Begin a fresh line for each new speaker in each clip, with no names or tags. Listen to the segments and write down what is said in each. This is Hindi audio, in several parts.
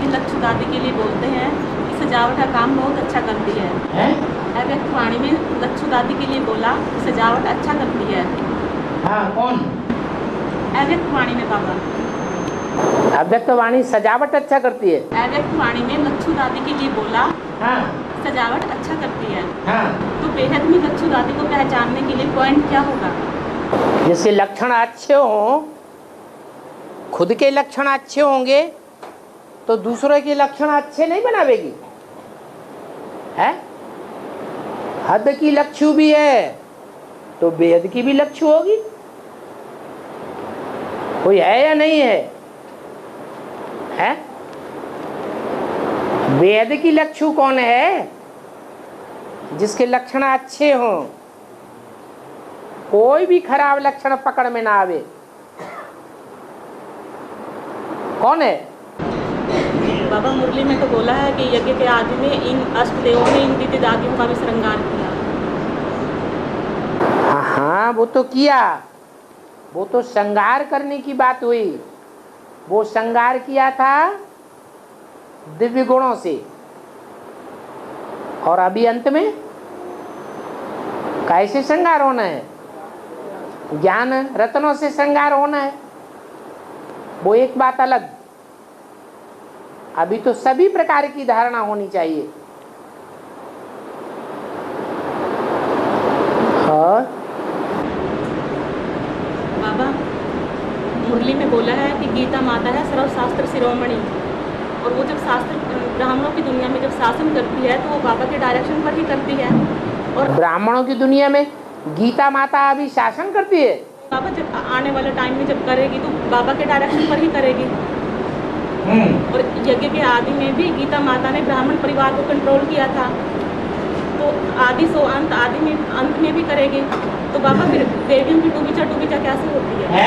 वाणी लक्ष्य दादी के लिए बोलते हैं कि सजावट का काम बहुत अच्छा करती है। अव्यक्त वाणी में लक्ष्य दादी के लिए बोला कि सजावट अच्छा करती है।
हाँ, कौन?
अव्यक्त वाणी में बाबा।
अव्यक्त वाणी सजावट अच्छा करती है।
अव्यक्त वाणी में लक्ष्य दादी के लिए बोला
हाँ,
सजावट अच्छा करती है।
हाँ।
तो बेहद में लक्ष्य दादी को पहचानने के लिए पॉइंट क्या होगा?
जैसे लक्षण अच्छे हों, खुद के लक्षण अच्छे होंगे तो दूसरों के लक्षण अच्छे नहीं बनावेगी है। हद की लक्षु भी है तो बेहद की भी लक्षु होगी। कोई है या नहीं है? है? बेहद की लक्षु कौन है? जिसके लक्षण अच्छे हों, कोई भी खराब लक्षण पकड़ में ना आवे। कौन है?
बाबा मुरली में तो बोला है कि यज्ञ के आदि में इन अष्ट देवों ने इन दीदी दादियों का भी श्रृंगार किया।
हाँ, वो तो किया, वो तो श्रृंगार करने की बात हुई। वो श्रृंगार किया था दिव्य गुणों से, और अभी अंत में कैसे श्रृंगार होना है? ज्ञान रत्नों से श्रृंगार होना है, वो एक बात अलग। अभी तो सभी प्रकार की धारणा होनी चाहिए। और
बाबा मुरली में बोला है कि गीता माता है सर्वशास्त्र शिरोमणि, और वो जब शास्त्र ब्राह्मणों की दुनिया में जब शासन करती है तो वो बाबा के डायरेक्शन पर ही करती है। और
ब्राह्मणों की दुनिया में गीता माता अभी शासन करती है।
बाबा जब आने वाले टाइम में जब करेगी तो बाबा के डायरेक्शन पर ही करेगी। और यज्ञ के आदि में भी गीता माता ने ब्राह्मण परिवार को कंट्रोल किया था, तो आदि सो अंत आदि में अंत में भी करेगी। तो बाबा फिर देवियों की डूबीचा कैसे होती है?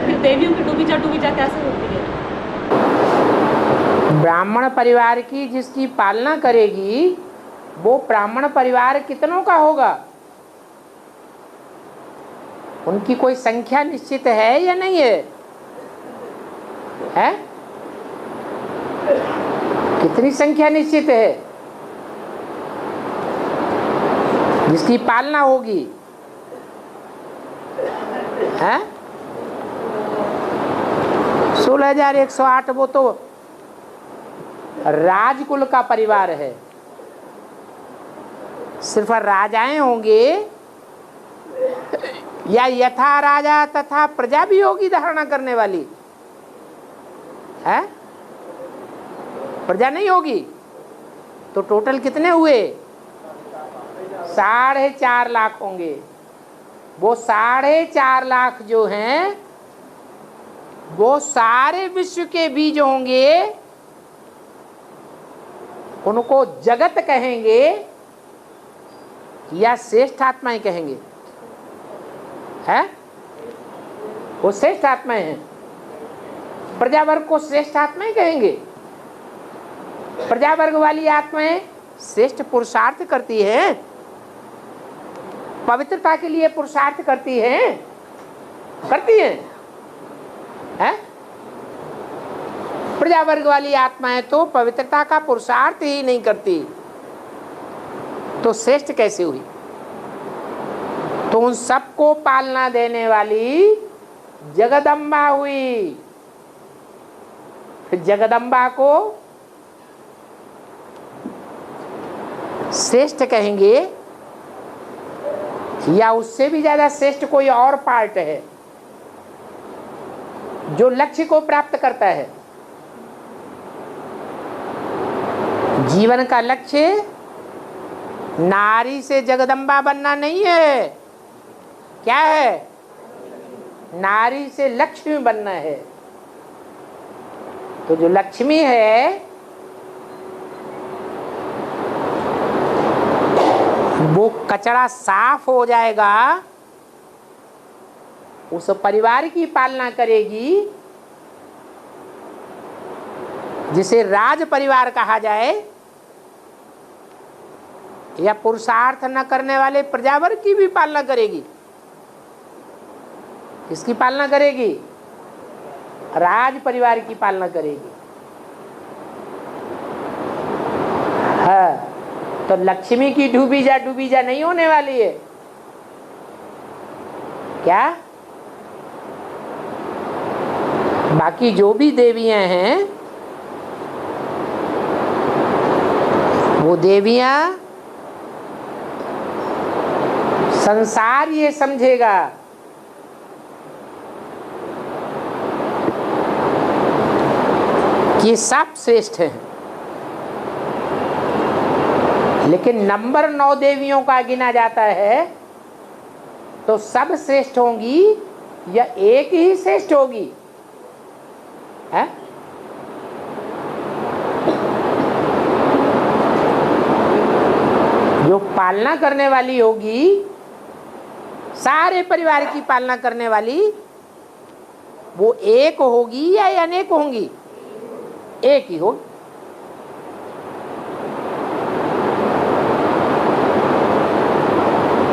फिर देवियों की डूबीचा कैसे होती है?
ब्राह्मण परिवार की जिसकी पालना करेगी वो ब्राह्मण परिवार कितनों का होगा? उनकी कोई संख्या निश्चित है या नहीं है? है? कितनी संख्या निश्चित है जिसकी पालना होगी? है 16,108। वो तो राजकुल का परिवार है। सिर्फ राजाएं होंगे या यथा राजा तथा प्रजा भी होगी धारणा करने वाली है? प्रजा नहीं होगी तो टोटल कितने हुए? 4.5 लाख होंगे। वो 4.5 लाख जो हैं वो सारे विश्व के बीज होंगे। उनको जगत कहेंगे या श्रेष्ठ आत्माएं कहेंगे? है? वो श्रेष्ठ आत्माएं हैं। प्रजा वर्ग को श्रेष्ठ आत्माएं कहेंगे। प्रजा वर्ग वाली आत्माएं श्रेष्ठ पुरुषार्थ करती हैं, पवित्रता के लिए पुरुषार्थ करती हैं, करती हैं। है? प्रजा वर्ग वाली आत्माएं तो पवित्रता का पुरुषार्थ ही नहीं करती, तो श्रेष्ठ कैसे हुई? तो उन सबको पालना देने वाली जगदम्बा हुई। फिर जगदम्बा को श्रेष्ठ कहेंगे या उससे भी ज्यादा श्रेष्ठ कोई और पार्ट है जो लक्ष्य को प्राप्त करता है? जीवन का लक्ष्य नारी से जगदम्बा बनना नहीं है। क्या है? नारी से लक्ष्मी बनना है। तो जो लक्ष्मी है वो कचरा साफ हो जाएगा, उस परिवार की पालना करेगी जिसे राज परिवार कहा जाए, या पुरुषार्थ न करने वाले प्रजावर्ग की भी पालना करेगी। किसकी पालना करेगी? राज परिवार की पालना करेगी। तो लक्ष्मी की डूबी जा नहीं होने वाली है क्या? बाकी जो भी देवियां हैं वो देवियां संसार ये समझेगा कि सब श्रेष्ठ हैं, लेकिन नंबर 9 देवियों का गिना जाता है तो सब श्रेष्ठ होंगी या एक ही श्रेष्ठ होगी? है? जो पालना करने वाली होगी, सारे परिवार की पालना करने वाली, वो एक होगी या अनेक होंगी? एक ही होगी।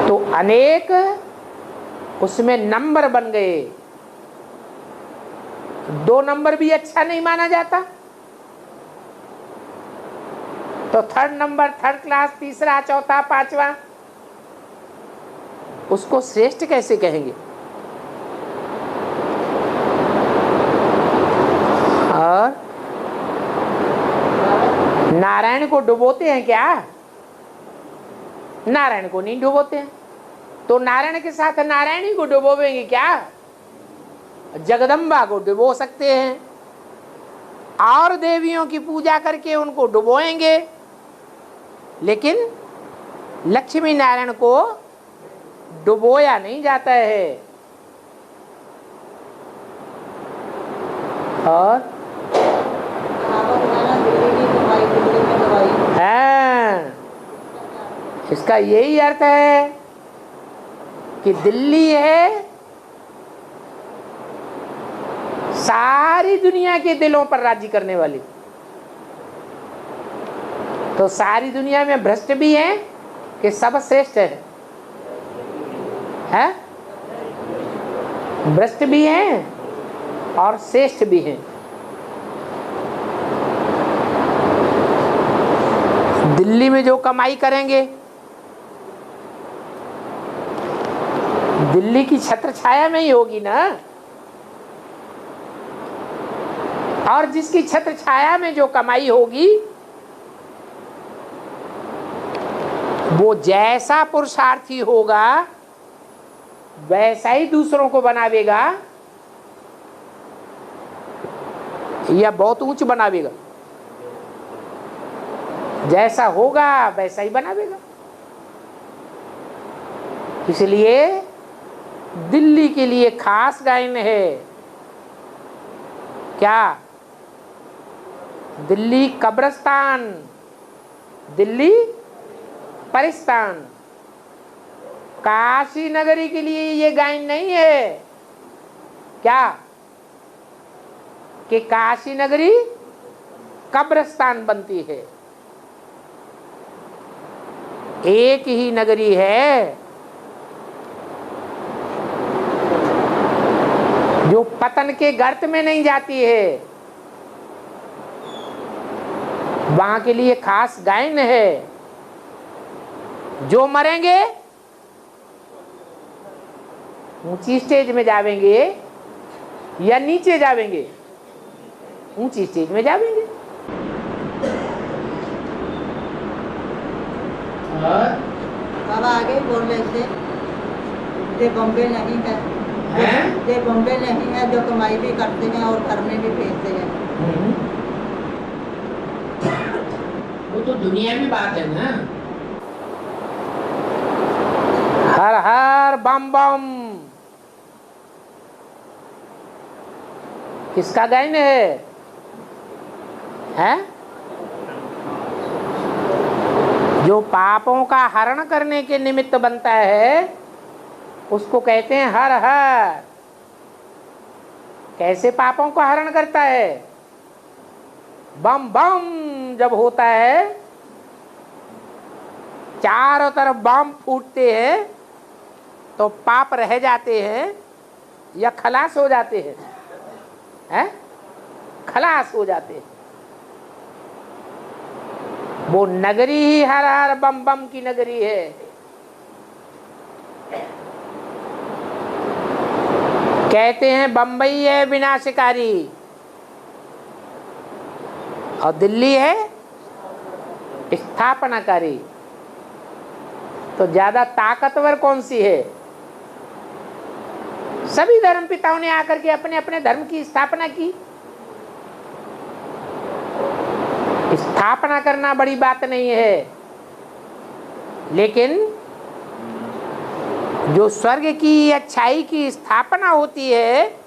तो अनेक उसमें नंबर बन गए। 2 नंबर भी अच्छा नहीं माना जाता तो 3rd नंबर, 3rd क्लास, तीसरा, चौथा, पांचवा, उसको श्रेष्ठ कैसे कहेंगे? और नारायण को डुबोते हैं क्या? नारायण को नहीं डुबोते हैं। तो नारायण के साथ नारायणी को डुबोवेंगे क्या? जगदम्बा को डुबो सकते हैं और देवियों की पूजा करके उनको डुबोएंगे, लेकिन लक्ष्मी नारायण को डुबोया नहीं जाता है। और हाँ, इसका यही अर्थ है कि दिल्ली है सारी दुनिया के दिलों पर राज्य करने वाली। तो सारी दुनिया में भ्रष्ट भी हैं कि सब श्रेष्ठ है? भ्रष्ट भी हैं और श्रेष्ठ भी हैं। दिल्ली में जो कमाई करेंगे, दिल्ली की छत्र छाया में ही होगी ना। और जिसकी छत्र छाया में जो कमाई होगी, वो जैसा पुरुषार्थी होगा वैसा ही दूसरों को बनावेगा या बहुत ऊंच बनावेगा? जैसा होगा वैसा ही बनावेगा। इसलिए दिल्ली के लिए खास गायन है क्या? दिल्ली कब्रिस्तान, दिल्ली परिस्तान। काशी नगरी के लिए ये गायन नहीं है क्या कि काशी नगरी कब्रिस्तान बनती है? एक ही नगरी है जो पतन के गर्त में नहीं जाती है। वहां के लिए खास गायन है। जो मरेंगे ऊंची स्टेज में जावेंगे या नीचे जावेंगे? ऊंची स्टेज में जावेंगे।
बाबा आगे बोल रहे थे, ये बॉम्बे नहीं है, ये बॉम्बे नहीं है जो कमाई भी करते हैं और घर में भी भेजते हैं।
वो तो दुनियावी बात है ना। हर हर बम बम किसका गायन है? जो पापों का हरण करने के निमित्त बनता है उसको कहते हैं हर हर। कैसे पापों को हरण करता है? बम बम जब होता है, चारों तरफ बम फूटते हैं तो पाप रह जाते हैं या खलास हो जाते हैं? खलास हो जाते हैं। वो नगरी ही हर हर बम बम की नगरी है। कहते हैं बंबई है विनाशकारी और दिल्ली है स्थापनाकारी। तो ज्यादा ताकतवर कौन सी है? सभी धर्म पिताओं ने आकर के अपने अपने धर्म की स्थापना की। स्थापना करना बड़ी बात नहीं है, लेकिन जो स्वर्ग की अच्छाई की स्थापना होती है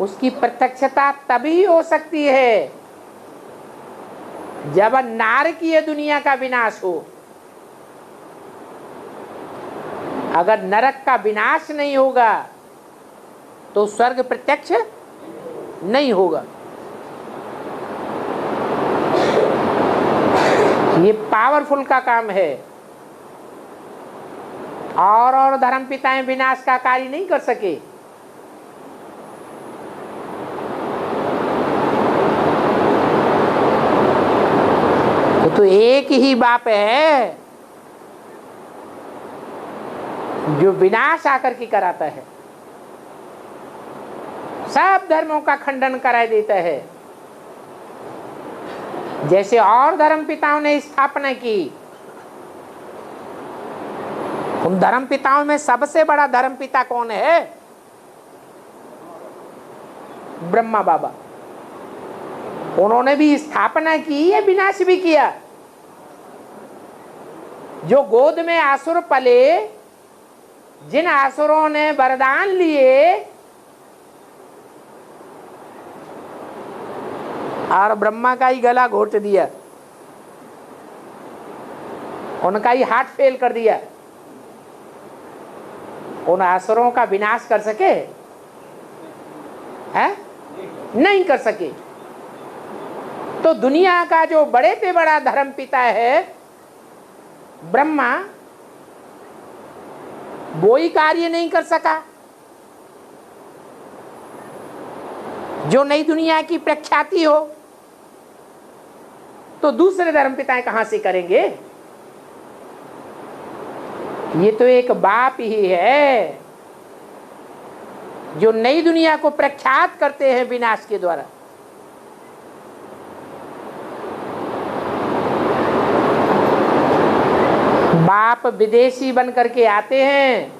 उसकी प्रत्यक्षता तभी हो सकती है जब नारकीय दुनिया का विनाश हो। अगर नरक का विनाश नहीं होगा तो स्वर्ग प्रत्यक्ष नहीं होगा। ये पावरफुल का काम है। और धर्म पिताएं विनाश का कार्य नहीं कर सके। तो एक ही बाप है जो विनाश आकर के कराता है, सब धर्मों का खंडन करा देता है। जैसे और धर्म पिताओं ने स्थापना की, उन धर्म पिताओं में सबसे बड़ा धर्म पिता कौन है? ब्रह्मा बाबा। उन्होंने भी स्थापना की है, विनाश भी किया। जो गोद में आसुर पले, जिन आसुरों ने वरदान लिए और ब्रह्मा का ही गला घोट दिया, उनका ही हार्ट फेल कर दिया, उन आसुरों का विनाश कर सके है? नहीं कर सके। तो दुनिया का जो बड़े से बड़ा धर्म पिता है ब्रह्मा, वो ही कार्य नहीं कर सका। जो नई दुनिया की प्रख्याति हो तो दूसरे धर्म पिताएं कहां से करेंगे? ये तो एक बाप ही है जो नई दुनिया को प्रख्यात करते हैं विनाश के द्वारा। बाप विदेशी बन करके आते हैं,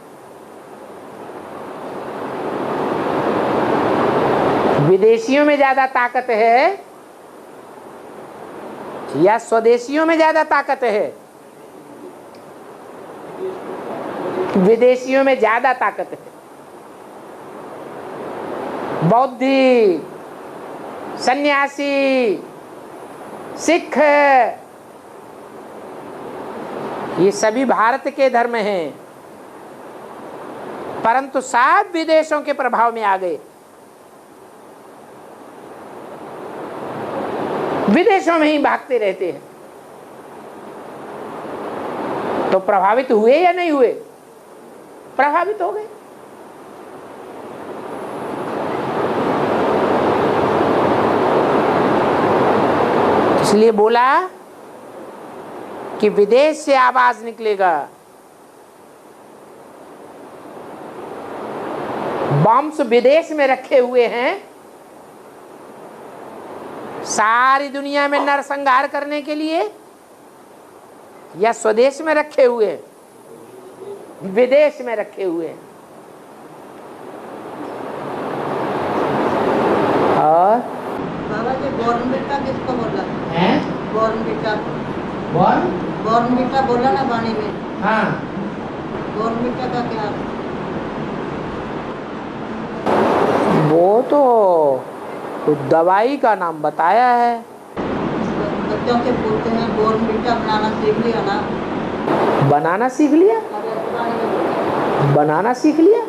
विदेशियों में ज्यादा ताकत है या स्वदेशियों में ज्यादा ताकत है? विदेशियों में ज्यादा ताकत है। बौद्धिक, सन्यासी, सिख, ये सभी भारत के धर्म हैं, परंतु सब विदेशों के प्रभाव में आ गए। विदेशों में ही भागते रहते हैं। तो प्रभावित हुए या नहीं हुए? प्रभावित हो गए। इसलिए बोला कि विदेश से आवाज निकलेगा। बम्स विदेश में रखे हुए हैं, सारी दुनिया में नरसंहार करने के लिए, या स्वदेश में रखे हुए हैं? विदेश में रखे हुए हैं। और
बाबा जी बॉर्नविटा किसको बोला
हैं?
बॉर्नविटा,
कौन?
बॉर्नविटा बोला ना वाणी में।
हाँ,
बॉर्नविटा का क्या?
वो तो दवाई का नाम बताया है।
बच्चों से पूछते हैं बॉर्नविटा बनाना सीख लिया ना?
बनाना सीख लिया? बनाना सीख लिया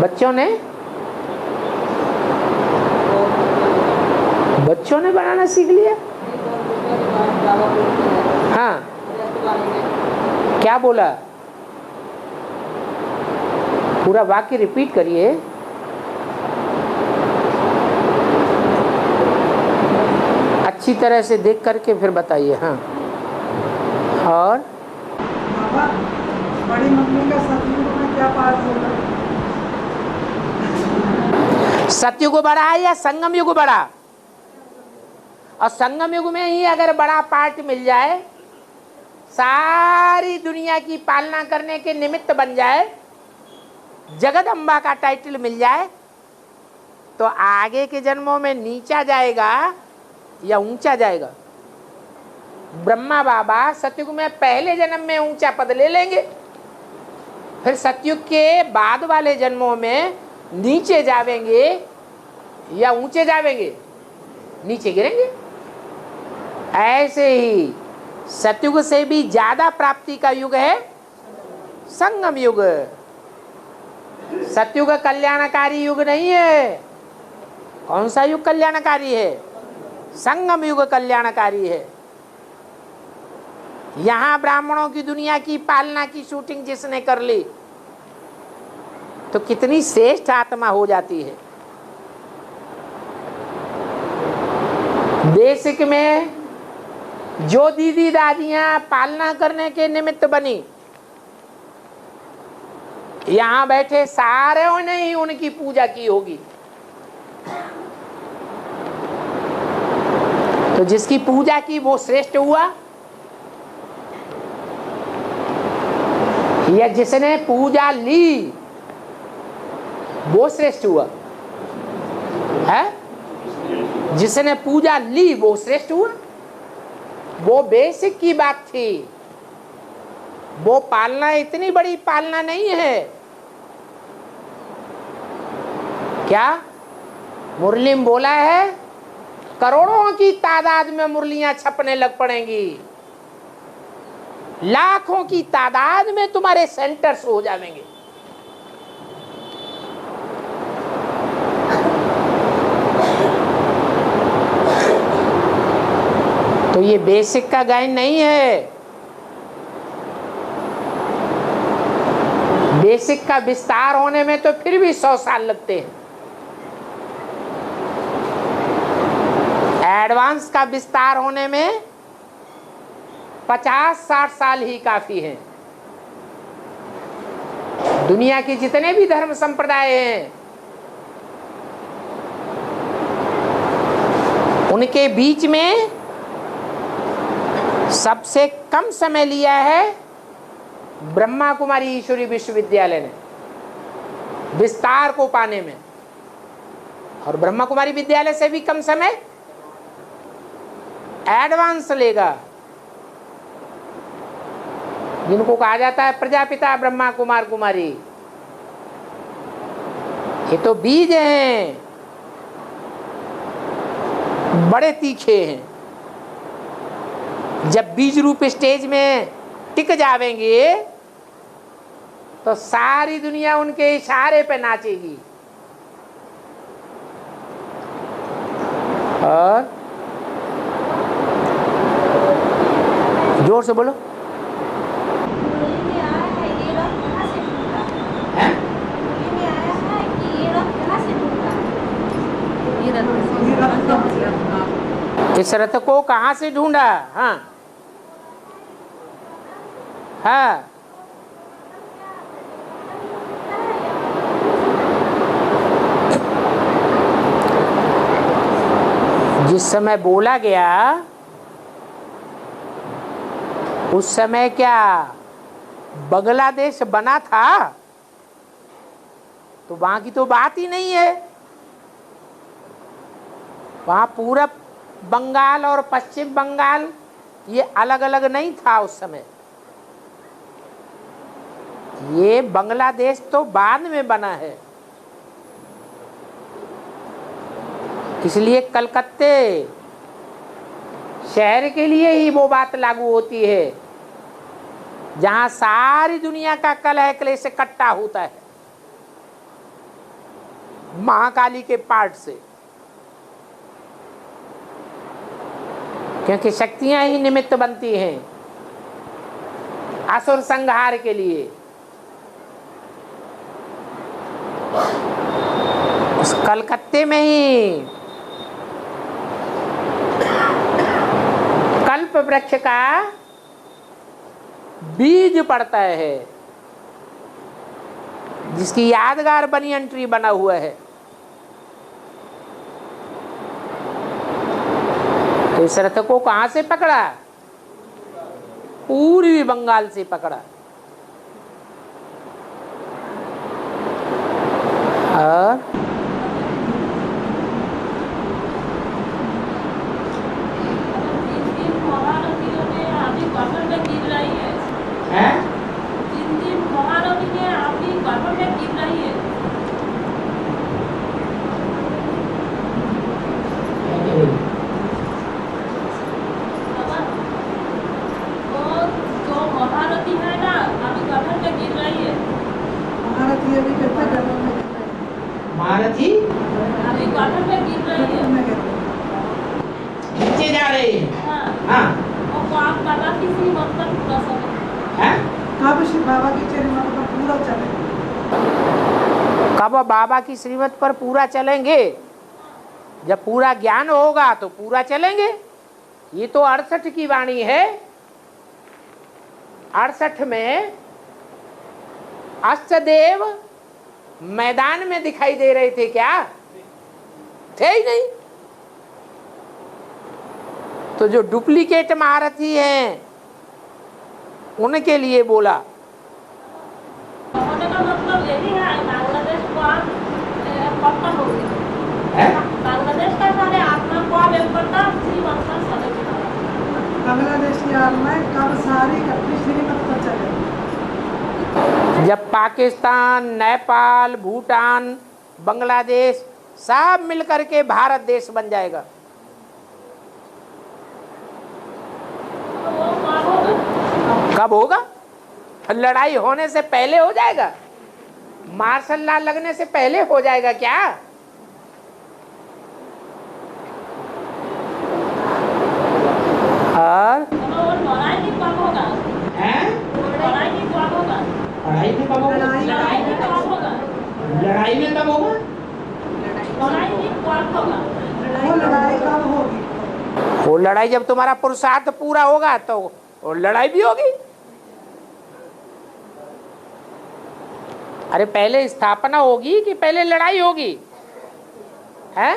बच्चों ने? बच्चों ने बनाना सीख लिया? हाँ, क्या बोला? पूरा वाक्य रिपीट करिए। अच्छी तरह से देख करके फिर बताइए। हाँ, और
बाबा बड़ी मम्मी का सतयुग में क्या पाठ होगा?
सतयुग बड़ा है या संगम युग बड़ा? और संगम युग में ही अगर बड़ा पार्ट मिल जाए, सारी दुनिया की पालना करने के निमित्त बन जाए, जगदम्बा का टाइटल मिल जाए, तो आगे के जन्मों में नीचा जाएगा या ऊंचा जाएगा? ब्रह्मा बाबा सतयुग में पहले जन्म में ऊंचा पद ले लेंगे, फिर सतयुग के बाद वाले जन्मों में नीचे जावेंगे या ऊंचे जावेंगे? नीचे गिरेंगे। ऐसे ही सतयुग से भी ज्यादा प्राप्ति का युग है संगम युग। सतयुग कल्याणकारी युग नहीं है। कौन सा युग कल्याणकारी है? संगम युग कल्याणकारी है। यहां ब्राह्मणों की दुनिया की पालना की शूटिंग जिसने कर ली तो कितनी श्रेष्ठ आत्मा हो जाती है। बेसिक में जो दीदी दादियां पालना करने के निमित्त बनी, यहां बैठे सारों ने ही उनकी पूजा की होगी। तो जिसकी पूजा की वो श्रेष्ठ हुआ, या जिसने पूजा ली वो श्रेष्ठ हुआ है? जिसने पूजा ली वो श्रेष्ठ हुआ। वो बेसिक की बात थी। वो पालना इतनी बड़ी पालना नहीं है। क्या मुरली में बोला है? करोड़ों की तादाद में मुरलियां छपने लग पड़ेंगी, लाखों की तादाद में तुम्हारे सेंटर्स हो जाएंगे। तो ये बेसिक का गायन नहीं है। बेसिक का विस्तार होने में तो फिर भी 100 साल लगते हैं। एडवांस का विस्तार होने में 50-60 साल ही काफी हैं। दुनिया के जितने भी धर्म संप्रदाय हैं, उनके बीच में सबसे कम समय लिया है ब्रह्मा कुमारी ईश्वरी विश्वविद्यालय ने विस्तार को पाने में, और ब्रह्मा कुमारी विद्यालय से भी कम समय एडवांस लेगा, जिनको कहा जाता है प्रजापिता ब्रह्मा कुमार कुमारी। ये तो बीज हैं, बड़े तीखे हैं। जब बीज रूप स्टेज में टिक जावेंगे तो सारी दुनिया उनके इशारे पे नाचेगी। और जोर से बोलो। इस रथ को कहाँ से ढूंढा? हाँ हाँ, जिस समय बोला गया उस समय क्या बांग्लादेश बना था? तो वहां की तो बात ही नहीं है। वहां पूरब बंगाल और पश्चिम बंगाल ये अलग अलग नहीं था उस समय। ये बांग्लादेश तो बाद में बना है। इसलिए कलकत्ते शहर के लिए ही वो बात लागू होती है जहां सारी दुनिया का कलह क्लेश इकट्ठा होता है महाकाली के पार्ट से, क्योंकि शक्तियां ही निमित्त बनती हैं असुर संहार के लिए। उस कलकत्ते में ही वृक्ष का बीज पड़ता है, जिसकी यादगार बनियन ट्री बना हुआ है। तो इस रथ को कहां से पकड़ा? पूर्वी बंगाल से पकड़ा। और
महारथी अभी कहते हैं गर्भ में गिर रही है।
महारथी नीचे जा रहे हैं। हाँ। हैं?
कब श्री बाबा की चरणों पर पूरा चलेगा?
कब बाबा की श्रीमत पर पूरा चलेंगे? जब पूरा ज्ञान होगा तो पूरा चलेंगे। ये तो 68 की वाणी है। 68 में अष्टदेव मैदान में दिखाई दे रहे थे क्या? थे ही नहीं। तो जो डुप्लीकेट महारथी हैं उनके लिए बोला।
होने का मतलब यही है, बांग्लादेश को आप पक्का हो गया। बांग्लादेश का सारे आत्मा को आप एक करता श्रीमत पर चलेगा।
बांग्लादेश की आत्माएं कब सारी इकट्ठी श्रीमत पर चलेगी?
जब पाकिस्तान, नेपाल, भूटान, बांग्लादेश सब मिलकर के भारत देश बन जाएगा।
तो वो कब होगा?
कब होगा? लड़ाई होने से पहले हो जाएगा? मार्शल लॉ लगने से पहले हो जाएगा क्या? और
वो लड़ाई भी कब होगा? लड़ाई भी कब होगा?
लड़ाई में कब होगा?
लड़ाई भी कब होगा?
लड़ाई में कब होगा?
लड़ाई भी कब होगा?
वो लड़ाई कब होगी?
वो लड़ाई जब तुम्हारा पुरुषार्थ पूरा होगा तो वो लड़ाई भी होगी। अरे पहले स्थापना होगी कि पहले लड़ाई होगी? है?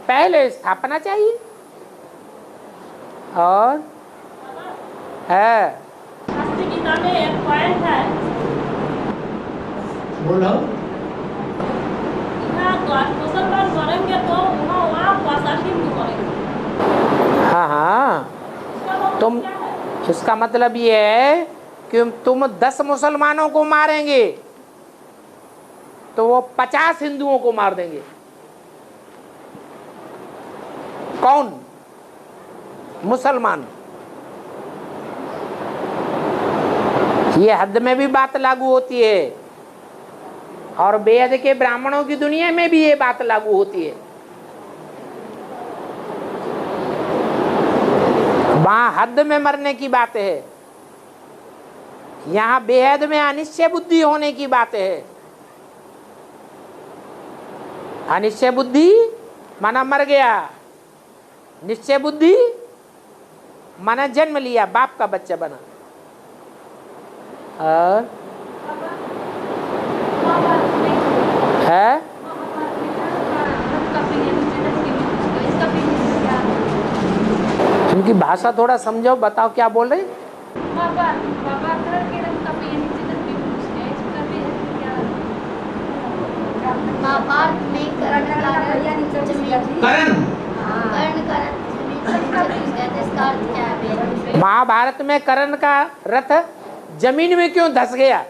पहले स्थापना चाहिए। और है
शास्त्री गीता में एक पॉइंट है,
बोलो।
यहाँ मुसलमान करेंगे तो वहाँ भाषा हिंदू करेंगे।
हाँ हाँ,
इसका मतलब
तुम
क्या है?
इसका मतलब ये है कि तुम 10 मुसलमानों को मारेंगे तो वो 50 हिंदुओं को मार देंगे। कौन? मुसलमान। ये हद में भी बात लागू होती है और बेहद के ब्राह्मणों की दुनिया में भी ये बात लागू होती है। वहां हद में मरने की बात है, यहाँ बेहद में अनिश्चय बुद्धि होने की बात है। अनिश्चय बुद्धि माना मर गया, निश्चय बुद्धि माना जन्म लिया, बाप का बच्चा बना। और है उनकी भाषा थोड़ा समझो, बताओ क्या बोल रहे? महाभारत में कर्ण का रथ जमीन में क्यों धस गया?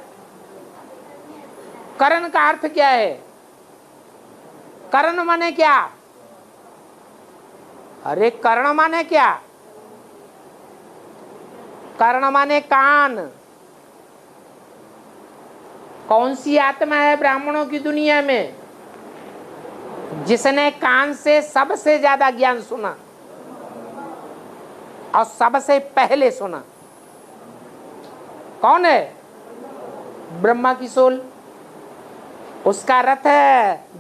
कर्ण का अर्थ क्या है? कर्ण माने क्या? अरे कर्ण माने क्या? कर्ण माने कान। कौन सी आत्मा है ब्राह्मणों की दुनिया में जिसने कान से सबसे ज्यादा ज्ञान सुना और सबसे पहले सुना? कौन है? ब्रह्मा की सोल। उसका रथ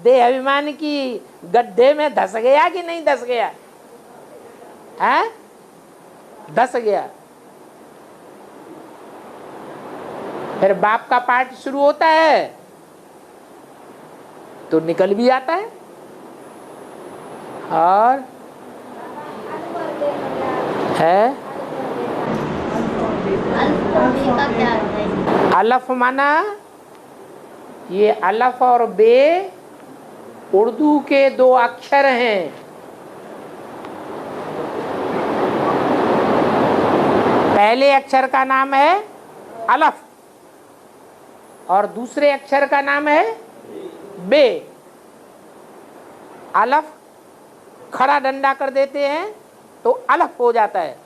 देह अभिमान की गड्ढे में धस गया कि नहीं धस गया? है? धस गया। फिर बाप का पाठ शुरू होता है तो निकल भी आता है। और है अलफ माना, ये अलफ और बे उर्दू के दो अक्षर हैं। पहले अक्षर का नाम है अलफ और दूसरे अक्षर का नाम है बे। अलफ खड़ा डंडा कर देते हैं तो अलफ हो जाता है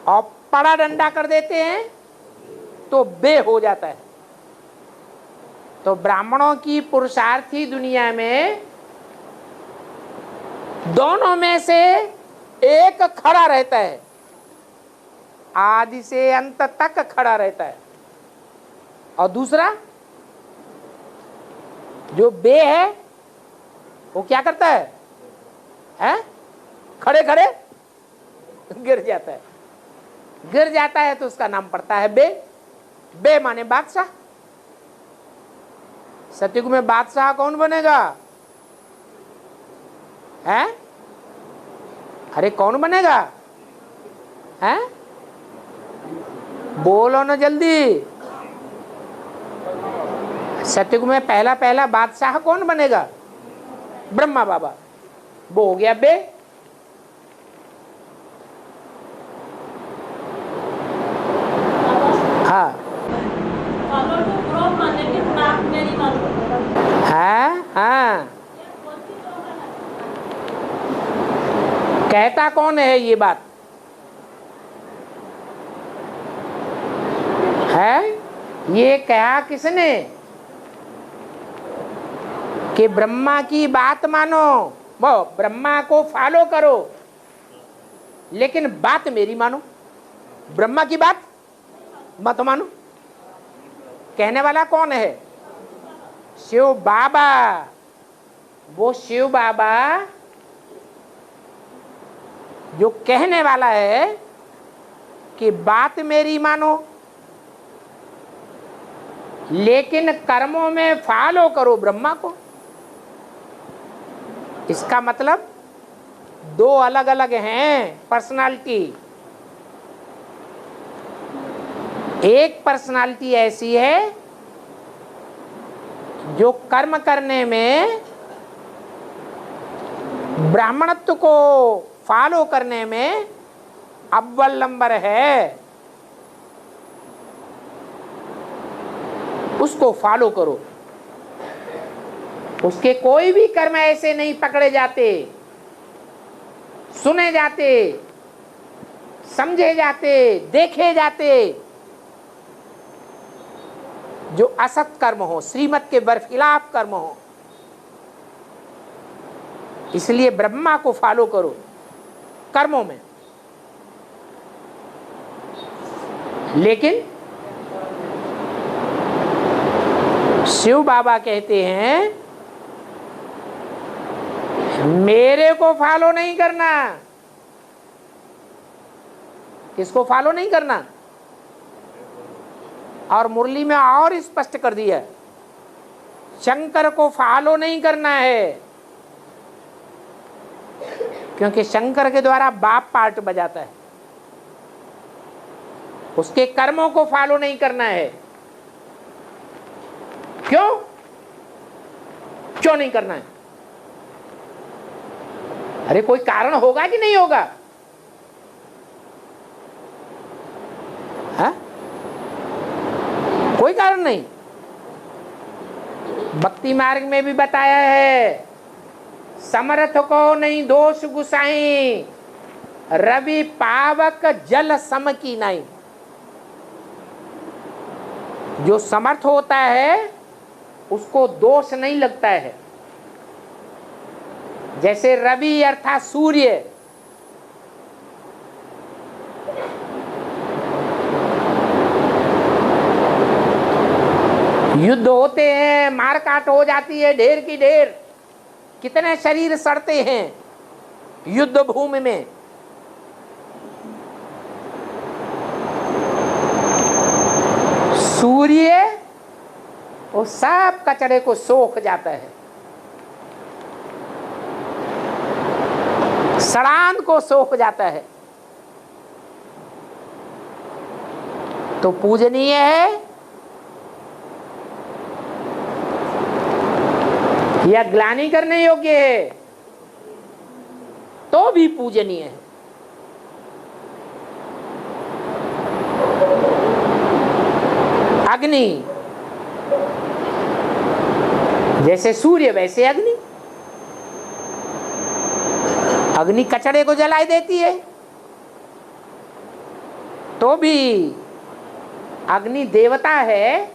और पड़ा डंडा कर देते हैं तो बे हो जाता है। तो ब्राह्मणों की पुरुषार्थी दुनिया में दोनों में से एक खड़ा रहता है, आदि से अंत तक खड़ा रहता है, और दूसरा जो बे है वो क्या करता है? खड़े खड़े गिर जाता है। गिर जाता है तो उसका नाम पड़ता है बे। बे माने बादशाह। सतयुग में बादशाह कौन बनेगा? हैं? अरे कौन बनेगा? हैं? बोलो ना जल्दी। सतयुग में पहला पहला बादशाह कौन बनेगा? ब्रह्मा बाबा। वो हो गया बे। हाँ हाँ, कहता कौन है ये बात? है ये कहा किसने कि ब्रह्मा की बात मानो, वो ब्रह्मा को फॉलो करो, लेकिन बात मेरी मानो, ब्रह्मा की बात मत मानो। कहने वाला कौन है? शिव बाबा। वो शिव बाबा जो कहने वाला है कि बात मेरी मानो लेकिन कर्मों में फॉलो करो ब्रह्मा को। इसका मतलब दो अलग अलग हैं पर्सनालिटी। एक पर्सनालिटी ऐसी है जो कर्म करने में, ब्राह्मणत्व को फॉलो करने में अव्वल नंबर है, उसको फॉलो करो। उसके कोई भी कर्म ऐसे नहीं पकड़े जाते, सुने जाते, समझे जाते, देखे जाते जो असत कर्म हो, श्रीमत के बरखिलाफ कर्म हो। इसलिए ब्रह्मा को फॉलो करो कर्मों में। लेकिन शिव बाबा कहते हैं मेरे को फॉलो नहीं करना। किसको फॉलो नहीं करना? और मुरली में और स्पष्ट कर दिया, शंकर को फॉलो नहीं करना है, क्योंकि शंकर के द्वारा बाप पार्ट बजाता है। उसके कर्मों को फॉलो नहीं करना है। क्यों? क्यों नहीं करना है? अरे कोई कारण होगा कि नहीं होगा? हा? कोई कारण नहीं। भक्ति मार्ग में भी बताया है, समर्थ को नहीं दोष गुसाई, रवि पावक जल सम की नहीं। जो समर्थ होता है उसको दोष नहीं लगता है। जैसे रवि अर्थात सूर्य, युद्ध होते हैं, मारकाट हो जाती है ढेर की ढेर, कितने शरीर सड़ते हैं युद्ध भूमि में, सूर्य वो सब कचरे को सोख जाता है, सड़ांध को सोख जाता है, तो पूजनीय है या ग्लानि करने योग्य है? तो भी पूजनीय है। अग्नि जैसे सूर्य वैसे अग्नि, अग्नि कचड़े को जलाई देती है, तो भी अग्नि देवता है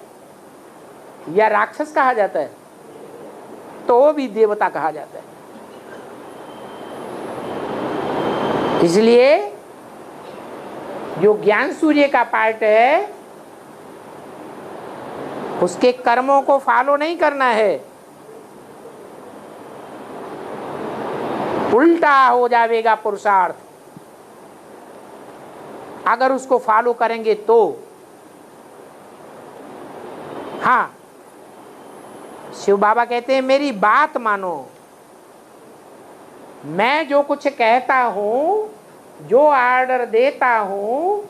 या राक्षस कहा जाता है? तो भी देवता कहा जाता है। इसलिए जो ज्ञान सूर्य का पार्ट है उसके कर्मों को फॉलो नहीं करना है, उल्टा हो जाएगा पुरुषार्थ अगर उसको फॉलो करेंगे तो। हाँ, शिव बाबा कहते हैं मेरी बात मानो, मैं जो कुछ कहता हूं, जो ऑर्डर देता हूं,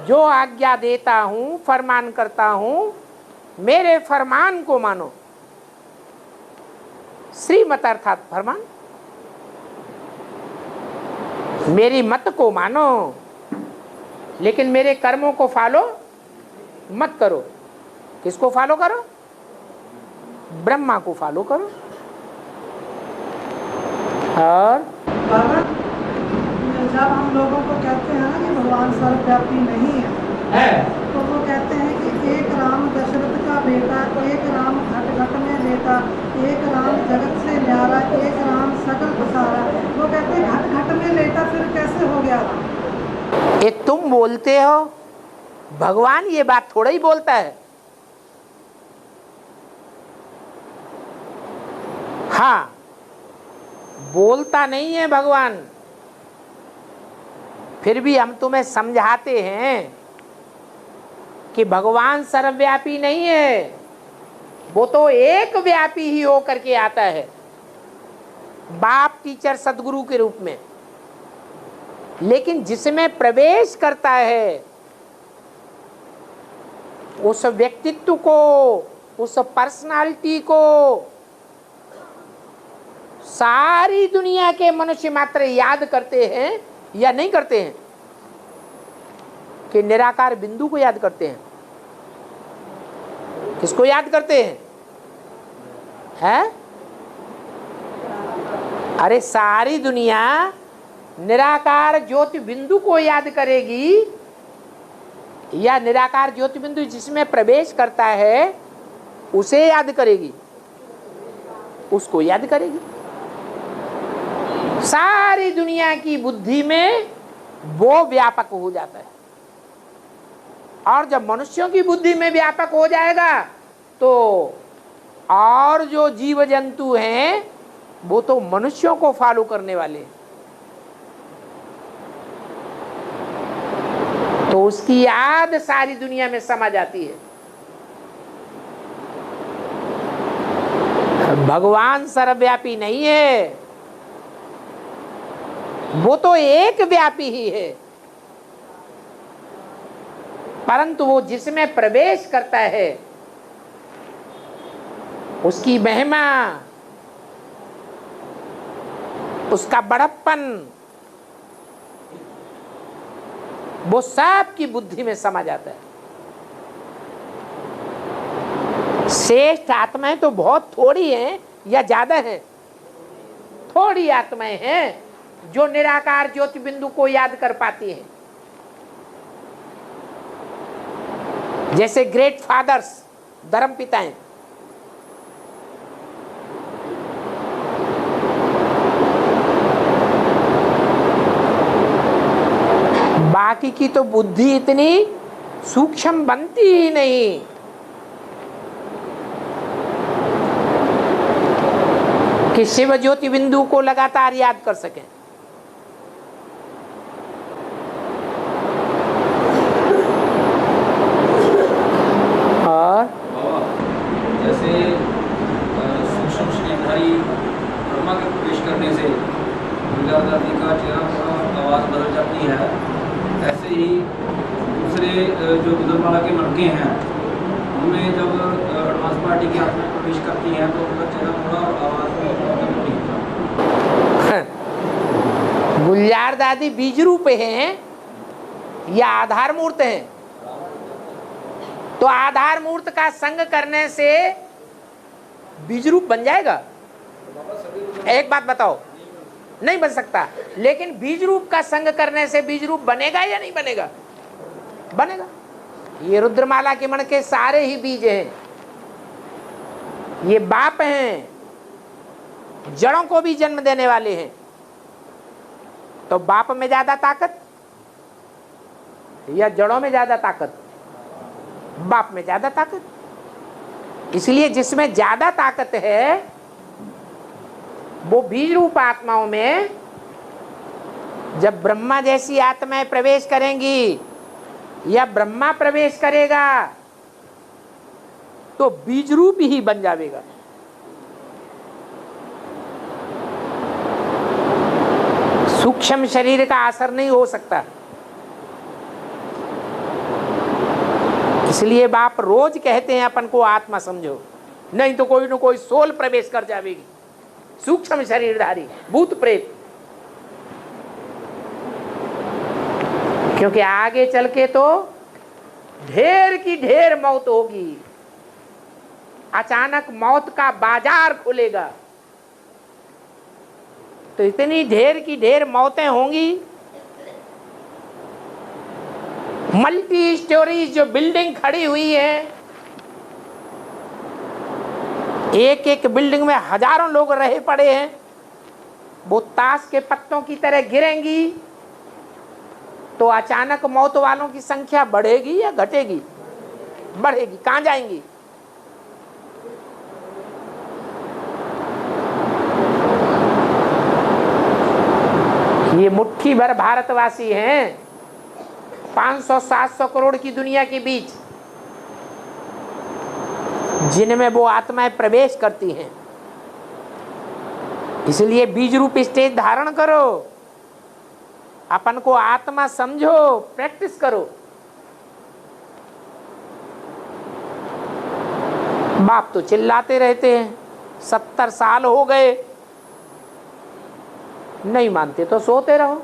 जो आज्ञा देता हूं, फरमान करता हूं, मेरे फरमान को मानो। श्रीमत अर्थात फरमान, मेरी मत को मानो, लेकिन मेरे कर्मों को फॉलो मत करो। किसको फॉलो करो? ब्रह्मा को फॉलो करो। और
बाबा, जब हम लोगों को कहते हैं ना कि भगवान सर्वव्यापी नहीं है, तो वो कहते हैं कि एक राम दशरथ का बेटा, एक राम घट घट में लेता, एक राम जगत से न्यारा, एक राम सकल पसारा। वो कहते हैं घट घट में लेता, फिर कैसे हो गया राम?
ये तुम बोलते हो, भगवान ये बात थोड़ा ही बोलता है। हाँ, बोलता नहीं है भगवान, फिर भी हम तुम्हें समझाते हैं कि भगवान सर्वव्यापी नहीं है, वो तो एक व्यापी ही होकर के आता है, बाप, टीचर, सदगुरु के रूप में। लेकिन जिसमें प्रवेश करता है उस व्यक्तित्व को, उस पर्सनालिटी को सारी दुनिया के मनुष्य मात्र याद करते हैं या नहीं करते हैं? कि निराकार बिंदु को याद करते हैं। किसको याद करते हैं? हैं? अरे सारी दुनिया निराकार ज्योति बिंदु को याद करेगी या निराकार ज्योति बिंदु जिसमें प्रवेश करता है उसे याद करेगी? उसको याद करेगी। सारी दुनिया की बुद्धि में वो व्यापक हो जाता है, और जब मनुष्यों की बुद्धि में व्यापक हो जाएगा तो और जो जीव जंतु हैं वो तो मनुष्यों को फॉलो करने वाले हैं। तो उसकी याद सारी दुनिया में समा जाती है। भगवान सर्वव्यापी नहीं है, वो तो एक व्यापी ही है, परंतु वो जिसमें प्रवेश करता है उसकी महिमा, उसका बड़प्पन वो सबकी बुद्धि में समा जाता है। श्रेष्ठ आत्माएं तो बहुत थोड़ी हैं या ज्यादा हैं? थोड़ी आत्माएं हैं जो निराकार ज्योति बिंदु को याद कर पाती हैं। जैसे ग्रेट फादर्स, धर्म पिताएं, बाकी की तो बुद्धि इतनी सूक्ष्म बनती ही नहीं। कि शिव ज्योति बिंदु को लगातार याद कर सकें।
गुलजार दादी का चेहरा थोड़ा आवाज़ बदल जाती है, ऐसे ही दूसरे जो गुजरवाला के लड़के हैं उनमें जब एडवांस पार्टी की आत्मा प्रवेश करती हैं तो उनका चेहरा थोड़ा आवाज़ में नहीं होता।
गुलजार दादी बीज रूप हैं या आधार मूर्त हैं? तो आधार मूर्त का संग करने से बीज रूप बन जाएगा? एक बात बताओ, नहीं बन सकता। लेकिन बीज रूप का संग करने से बीज रूप बनेगा या नहीं बनेगा? बनेगा। ये रुद्रमाला के मन के सारे ही बीज हैं, ये बाप हैं, जड़ों को भी जन्म देने वाले हैं। तो बाप में ज्यादा ताकत या जड़ों में ज्यादा ताकत? बाप में ज्यादा ताकत। इसलिए जिसमें ज्यादा ताकत है वो बीज रूप आत्माओं में जब ब्रह्मा जैसी आत्माएं प्रवेश करेंगी या ब्रह्मा प्रवेश करेगा तो बीज रूप ही बन जाएगा। सूक्ष्म शरीर का असर नहीं हो सकता। इसलिए बाप रोज कहते हैं अपन को आत्मा समझो, नहीं तो कोई न कोई सोल प्रवेश कर जाएगी, सूक्ष्म शरीरधारी भूत प्रेत। क्योंकि आगे चल के तो ढेर की ढेर मौत होगी, अचानक मौत का बाजार खुलेगा। तो इतनी ढेर की ढेर मौतें होंगी। मल्टी स्टोरीज जो बिल्डिंग खड़ी हुई है, एक एक बिल्डिंग में हजारों लोग रहे पड़े हैं, वो ताश के पत्तों की तरह गिरेंगी। तो अचानक मौत वालों की संख्या बढ़ेगी या घटेगी? बढ़ेगी। कहां जाएंगी? ये मुट्ठी भर भारतवासी हैं 500-700 करोड़ की दुनिया के बीच, जिनमें वो आत्माएं प्रवेश करती हैं। इसलिए बीज रूप स्टेज धारण करो, अपन को आत्मा समझो, प्रैक्टिस करो। बाप तो चिल्लाते रहते हैं, 70 साल हो गए, नहीं मानते तो सोते रहो।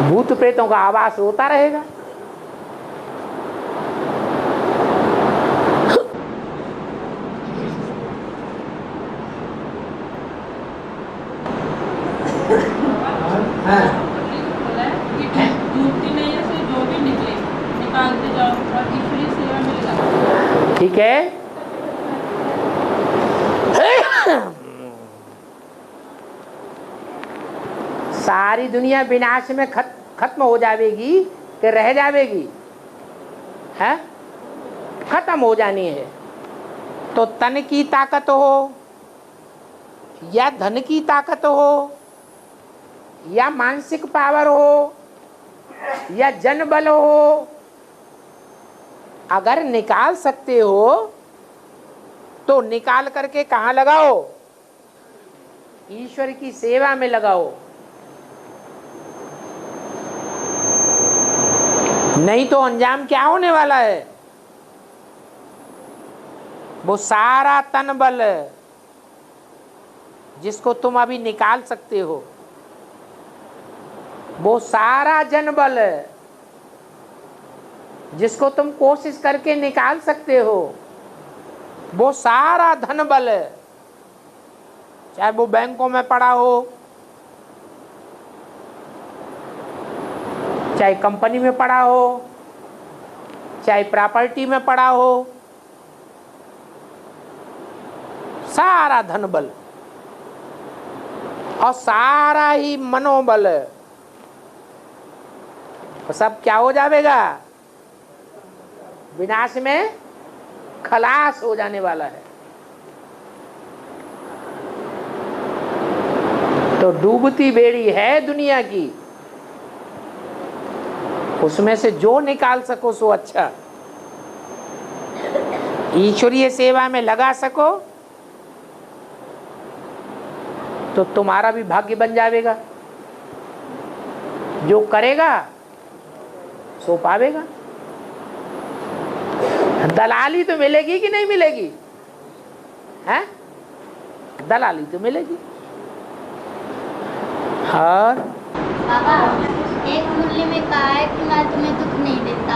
भूत प्रेतों का आवाज होता रहेगा। ठीक है। सारी दुनिया विनाश में खत्म हो जाएगी कि रह जाएगी? है, खत्म हो जानी है। तो तन की ताकत हो या धन की ताकत हो या मानसिक पावर हो या जन बल हो, अगर निकाल सकते हो तो निकाल करके कहाँ लगाओ? ईश्वर की सेवा में लगाओ। नहीं तो अंजाम क्या होने वाला है? वो सारा तन बल जिसको तुम अभी निकाल सकते हो, वो सारा जन बल जिसको तुम कोशिश करके निकाल सकते हो, वो सारा धन बल, चाहे वो बैंकों में पड़ा हो, चाहे कंपनी में पड़ा हो, चाहे प्रॉपर्टी में पड़ा हो, सारा धन बल और सारा ही मनोबल, तो सब क्या हो जाएगा? विनाश में खलास हो जाने वाला है। तो डूबती बेड़ी है दुनिया की, उसमें से जो निकाल सको सो अच्छा। ईश्वरीय सेवा में लगा सको तो तुम्हारा भी भाग्य बन जाएगा। जो करेगा सो पावेगा। दलाली तो मिलेगी कि नहीं मिलेगी? हैं? दलाली तो मिलेगी। और
बाबा, एक मुरली में कहा है कि मैं तुम्हें दुख नहीं देता।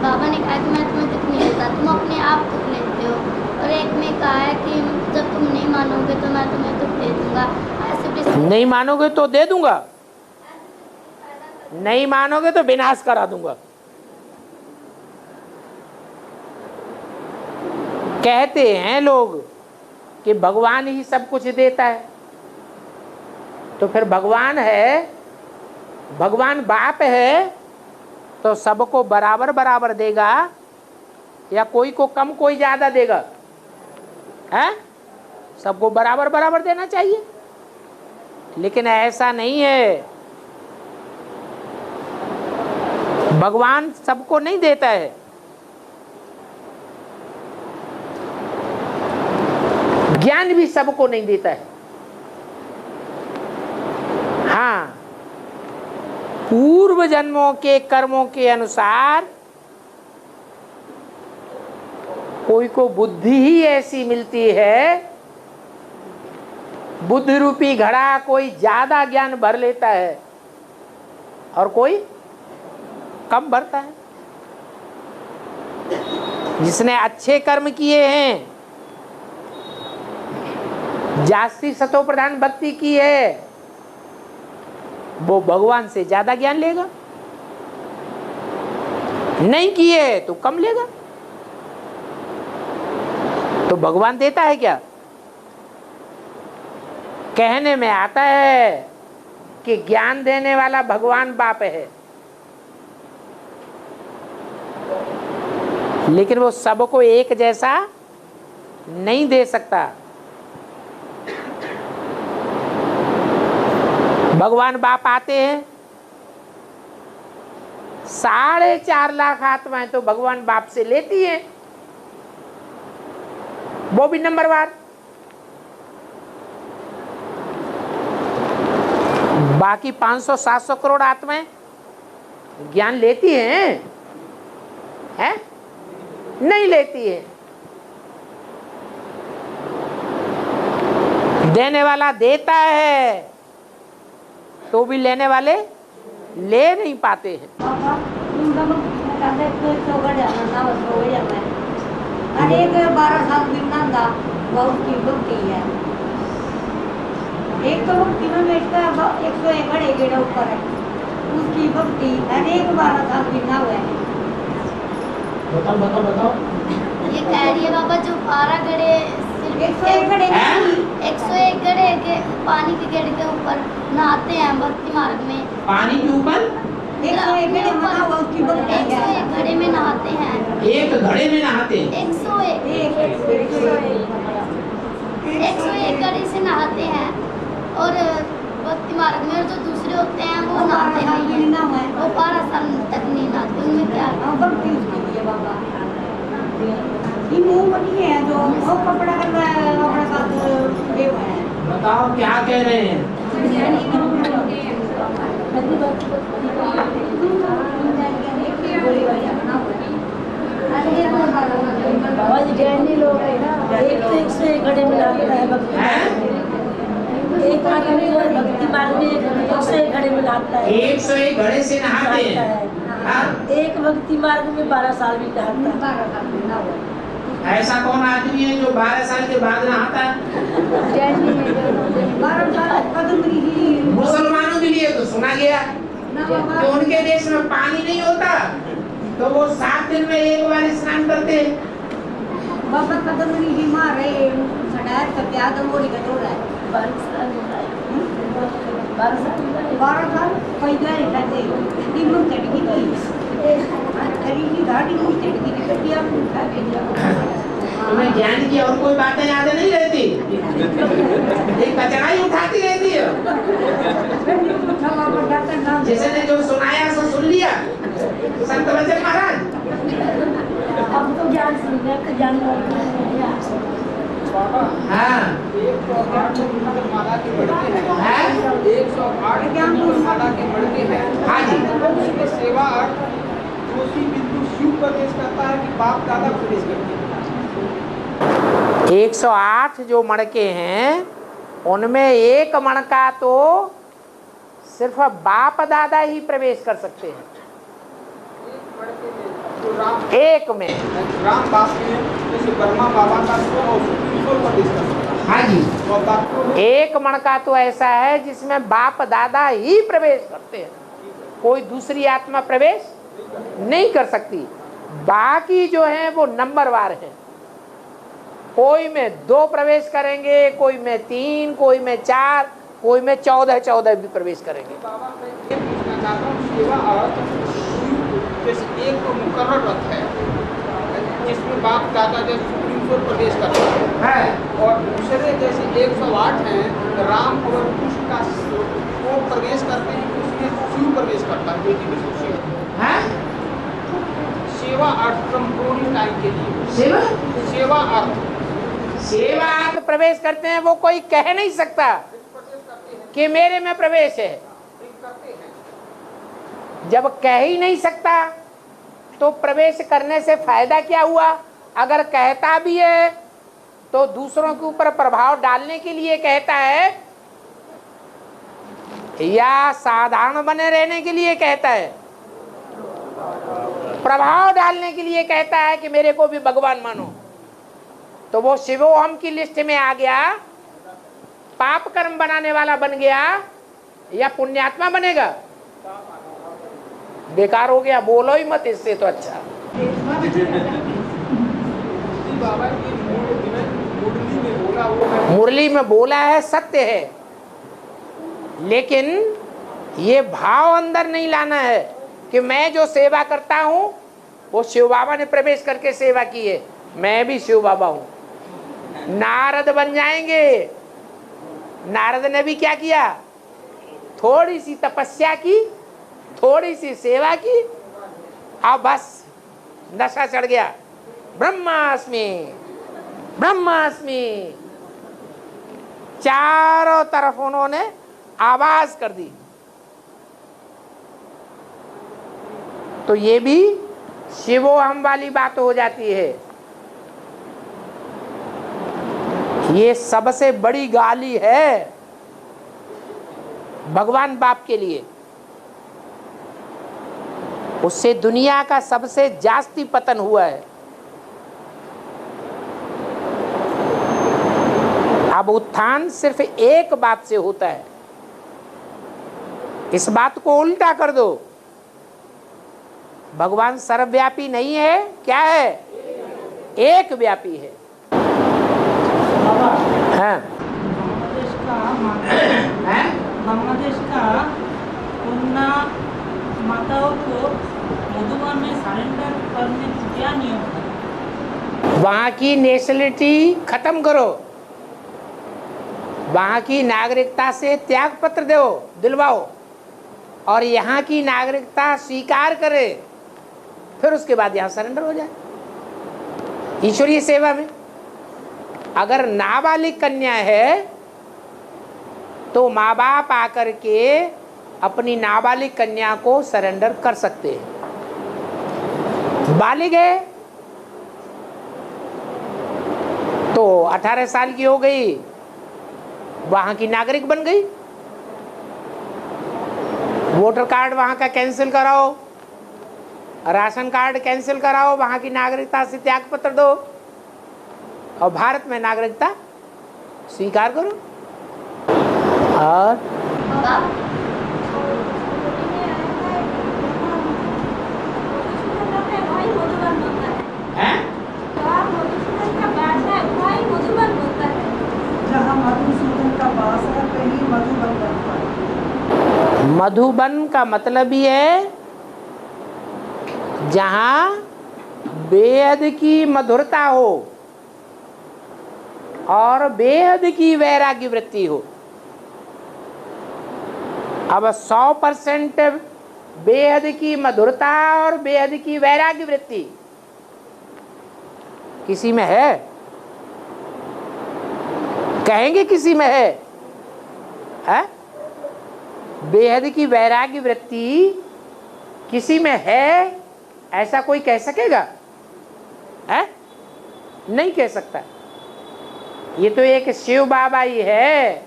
बाबा ने कहा कि मैं तुम्हें दुख नहीं देता, तुम अपने आप दुख लेते हो। और एक में कहा है कि जब तुम नहीं मानोगे तो मैं तुम्हें दुख दे दूंगा। ऐसे भी
नहीं मानोगे तो दे दूंगा, नहीं मानोगे तो विनाश करा दूंगा। कहते हैं लोग कि भगवान ही सब कुछ देता है, तो फिर भगवान है, भगवान बाप है तो सबको बराबर बराबर देगा या कोई को कम कोई ज्यादा देगा? है? सबको बराबर बराबर देना चाहिए। लेकिन ऐसा नहीं है, भगवान सबको नहीं देता है। ज्ञान भी सबको नहीं देता है। हाँ, पूर्व जन्मों के कर्मों के अनुसार कोई को बुद्धि ही ऐसी मिलती है, बुद्धि रूपी घड़ा कोई ज्यादा ज्ञान भर लेता है और कोई कम भरता है। जिसने अच्छे कर्म किए हैं, जास्ती सतो प्रधान भक्ति की है, वो भगवान से ज्यादा ज्ञान लेगा। नहीं किए तो कम लेगा। तो भगवान देता है क्या? कहने में आता है कि ज्ञान देने वाला भगवान बाप है, लेकिन वो सबको एक जैसा नहीं दे सकता। भगवान बाप आते हैं, 4.5 लाख आत्माएं तो भगवान बाप से लेती हैं, वो भी नंबरवार। बाकी 500-700 करोड़ आत्माएं ज्ञान लेती हैं? हैं? नहीं लेती है। देने वाला देता है तो भी लेने वाले ले नहीं पाते हैं।
अरे 12 साल बीतना था, बहुत की भक्ति है। एक तो भक्ति में बैठता 101 घड़े गेड़ा ऊपर है, उसकी भक्ति अनेक 12 साल बीतना हुआ है। बताओ।
ये कह रही है बाबा, जो 12 घड़े
101 घड़े
101 घड़े के पानी के गेड़ के ऊपर नहाते हैं भक्ति मार्ग में।
पानी के ऊपर
101 घड़े मना हुआ, उसकी भक्ति है।
101 घड़े में नहाते हैं।
एक घड़े में नहाते हैं।
101 घड़े से नहाते हैं और भक्ति मार्ग में। और जो दूसरे होते हैं वो नहाते हैं, वो 12 साल तक नहीं नहाते। उनमें क्या
भक्ति उसकी है बाबा। ये मुंह बनी है जो वो कपड़ा कर रहा है, अपना साथ देव है।
बताओ क्या कह रहे हैं?
जैनी लोग है ना, एक तो 101 घड़े में नहाता है भक्ति। एक आदमी भक्ति मार्ग में 101 घड़े में नहाता है।
101 घड़े से नहाते हैं। हाँ?
एक भक्ति मार्ग में 12 साल भी नहाता है।
ऐसा कौन आदमी है जो 12 साल के बाद नहाता है? मुसलमानों के लिए तो सुना गया कि उनके देश में पानी नहीं होता तो वो 7 दिन में एक बार स्नान करते हैं।
बाबा कदम नहीं मार रहे, सड़ार का प्याद वो ही कटोरा है। 12 साल पैदा ही करते नींबू चटकी थी, खरीदी गाड़ी में चटकी की कटिया में उठा के
तुम्हें ज्ञान की और कोई बातें याद नहीं रहती? एक कचरा ही उठाती रहती है। जिसने जो सुनाया सो सुन लिया, संत वचन महाराज।
अब तो ज्ञान सुनने का ज्ञान।
हाँ,
108 माला के मड़के हैं, 108 माला के मड़के हैं।
हाँ जी।
उसमें सेवा अर्थ कोसी बिंदु शिव प्रवेश करता है कि बाप दादा प्रवेश करते हैं?
108 जो मणके हैं उनमें एक मणका तो सिर्फ बाप दादा ही प्रवेश कर सकते हैं।
तो राम
एक में
राम बाप में जैसे ब्रह्मा बाबा का और सुप्रीम कोर्ट प्रवेश कर सकता है।
हाँ जी।
और बाकी
एक मणका तो ऐसा है जिसमें बाप दादा ही प्रवेश करते हैं, कोई दूसरी आत्मा प्रवेश नहीं कर सकती। बाकी जो है वो नंबरवार है, कोई में 2 प्रवेश करेंगे, कोई में 3, कोई में 4, कोई में 14 भी प्रवेश करेंगे।
बाबा मैं ये पूछना चाहता हूँ, सेवा अर्थ जैसे एक तो मुकर्रर रथ है जिसमें बाप दादा जैसे सुप्रीम कोर्ट प्रवेश करता है, और दूसरे जैसे 108 हैं राम और कृष्ण का वो प्रवेश करते हैं, उसमें शिव प्रवेश करता है बेटी में शिव। सेवा अर्थ संपूर्ण टाइम के लिए सेवा अर्थ
प्रवेश करते हैं, वो कोई कह नहीं सकता कि मेरे में प्रवेश है। जब कह ही नहीं सकता तो प्रवेश करने से फायदा क्या हुआ? अगर कहता भी है तो दूसरों के ऊपर प्रभाव डालने के लिए कहता है या साधारण बने रहने के लिए कहता है? प्रभाव डालने के लिए कहता है कि मेरे को भी भगवान मानो। तो वो शिवोहम की लिस्ट में आ गया, पाप कर्म बनाने वाला बन गया या पुण्यात्मा बनेगा? बेकार हो गया, बोलो ही मत इससे तो अच्छा। मुरली में बोला है, सत्य है, लेकिन ये भाव अंदर नहीं लाना है कि मैं जो सेवा करता हूं वो शिव बाबा ने प्रवेश करके सेवा की है, मैं भी शिव बाबा हूं। नारद बन जाएंगे। नारद ने भी क्या किया? थोड़ी सी तपस्या की, थोड़ी सी सेवा की, अब बस नशा चढ़ गया। ब्रह्मास्मि ब्रह्मास्मि, चारों तरफ उन्होंने आवाज कर दी। तो ये भी शिवोहम वाली बात हो जाती है। ये सबसे बड़ी गाली है भगवान बाप के लिए। उससे दुनिया का सबसे जास्ती पतन हुआ है। अब उत्थान सिर्फ एक बात से होता है। इस बात को उल्टा कर दो। भगवान सर्वव्यापी नहीं है, क्या है? एक व्यापी है। हाँ।
बांग्लादेश का उन्ना माताओं को मधुबन में सरेंडर करने की क्या नियम है?
वहाँ की नेशनलिटी खत्म करो, वहाँ की नागरिकता से त्याग पत्र दो, दिलवाओ, और यहाँ की नागरिकता स्वीकार करे, फिर उसके बाद यहाँ सरेंडर हो जाए। ईश्वरीय सेवा में अगर नाबालिग कन्या है तो माँ बाप आकर के अपनी नाबालिग कन्या को सरेंडर कर सकते हैं। बालिग है तो 18 साल की हो गई, वहां की नागरिक बन गई। वोटर कार्ड वहां का कैंसिल कराओ, राशन कार्ड कैंसिल कराओ, वहां की नागरिकता से त्याग पत्र दो और भारत में नागरिकता स्वीकार करो। और
जहाँ मधुसूदन का वास है कहीं मधुबन बनता है।
मधुबन का मतलब ही है जहां बेहद की मधुरता हो और बेहद की वैराग्य वृत्ति हो। अब 100% बेहद की मधुरता और बेहद की वैराग्य वृत्ति किसी में है? कहेंगे किसी में है? बेहद की वैराग्य वृत्ति किसी में है, ऐसा कोई कह सकेगा? है? नहीं कह सकता। ये तो एक शिव बाबा ही है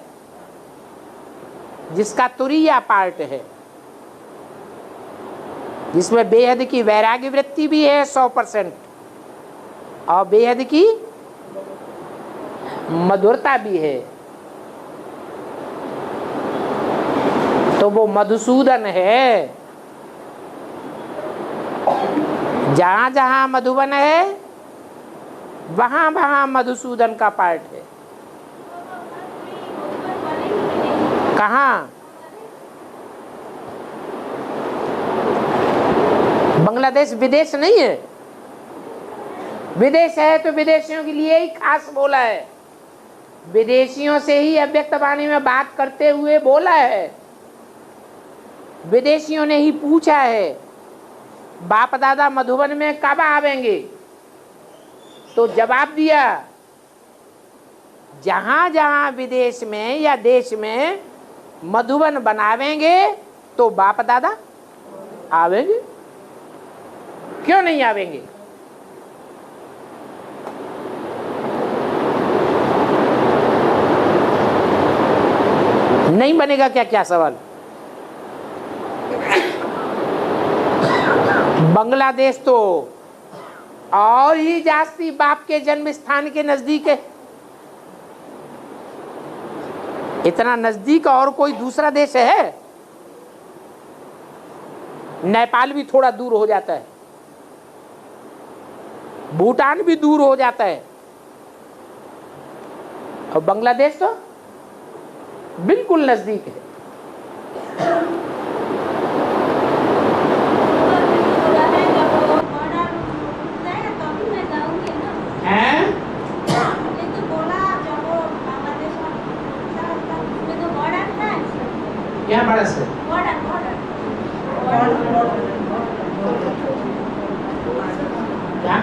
जिसका तुरीया पार्ट है, जिसमें बेहद की वैराग्य वृत्ति भी है 100% और बेहद की मधुरता भी है। तो वो मधुसूदन है। जहां जहां मधुबन है वहां वहां मधुसूदन का पार्ट है। कहाँ? बांग्लादेश विदेश नहीं है। विदेश है तो विदेशियों के लिए ही खास बोला है, विदेशियों से ही अव्यक्त वाणी में बात करते हुए बोला है। विदेशियों ने ही पूछा है बाप दादा मधुबन में कब आवेंगे, तो जवाब दिया जहां जहां विदेश में या देश में मधुबन बनावेंगे तो बाप दादा आवेंगे। क्यों नहीं आवेंगे? नहीं बनेगा क्या? क्या सवाल? बांग्लादेश तो और ही जास्ती बाप के जन्म स्थान के नजदीक है। इतना नजदीक और कोई दूसरा देश है? नेपाल भी थोड़ा दूर हो जाता है, भूटान भी दूर हो जाता है, और बांग्लादेश तो बिल्कुल नजदीक है। क्या बड़ा से? क्या?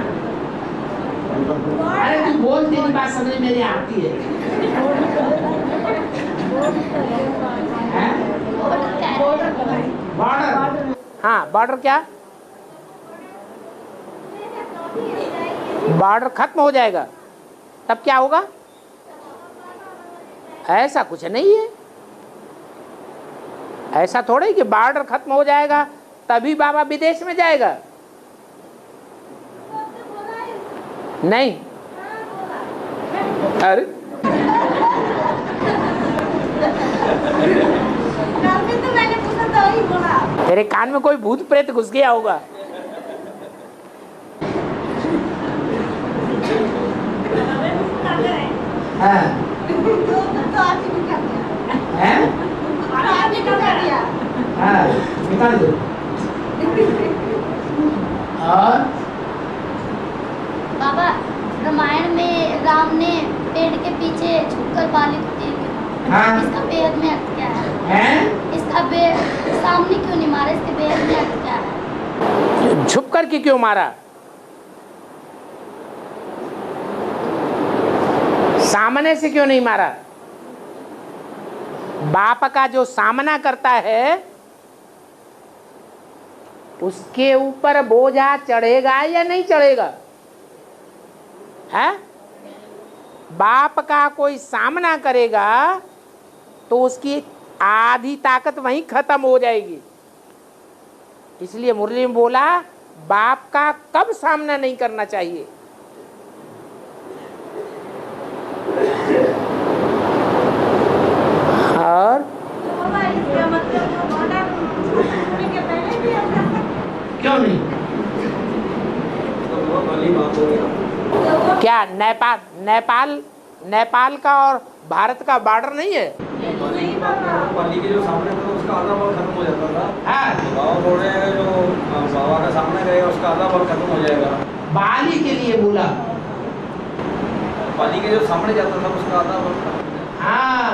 अरे तू बोल, तेरी बात समझ मेरी आती है। बॉर्डर। हाँ, बॉर्डर क्या? बॉर्डर खत्म हो जाएगा तब क्या होगा? ऐसा कुछ नहीं है। ऐसा थोड़ा ही कि बॉर्डर खत्म हो जाएगा तभी बाबा विदेश में जाएगा। नहीं। अरे तेरे कान में कोई भूत प्रेत घुस गया होगा। निकाल दो। और
बाबा, रामायण में राम ने पेड़ के पीछे झुककर बाली को तीर गिरा। इसका बेहद में अर्थ क्या है? इसका सामने क्यों नहीं मारा? इसके बेहद में अर्थ क्या है?
झुक कर के क्यों मारा? सामने से क्यों नहीं मारा? बाप का जो सामना करता है उसके ऊपर बोझा चढ़ेगा या नहीं चढ़ेगा? है? बाप का कोई सामना करेगा तो उसकी आधी ताकत वहीं खत्म हो जाएगी। इसलिए मुरली में बोला बाप का कब सामना नहीं करना चाहिए। और क्यों नहीं? क्या नेपाल का और भारत का बॉर्डर नहीं है?
पाली के जो सामने था उसका आधा बल खत्म हो जाता था। बाबा बोल रहे हैं जो बाबा का सामने रहेगा उसका आधा बल खत्म हो जाएगा।
बाली के लिए बोला।
पाली के जो सामने जाता था उसका आधा बल खत्म।
हाँ,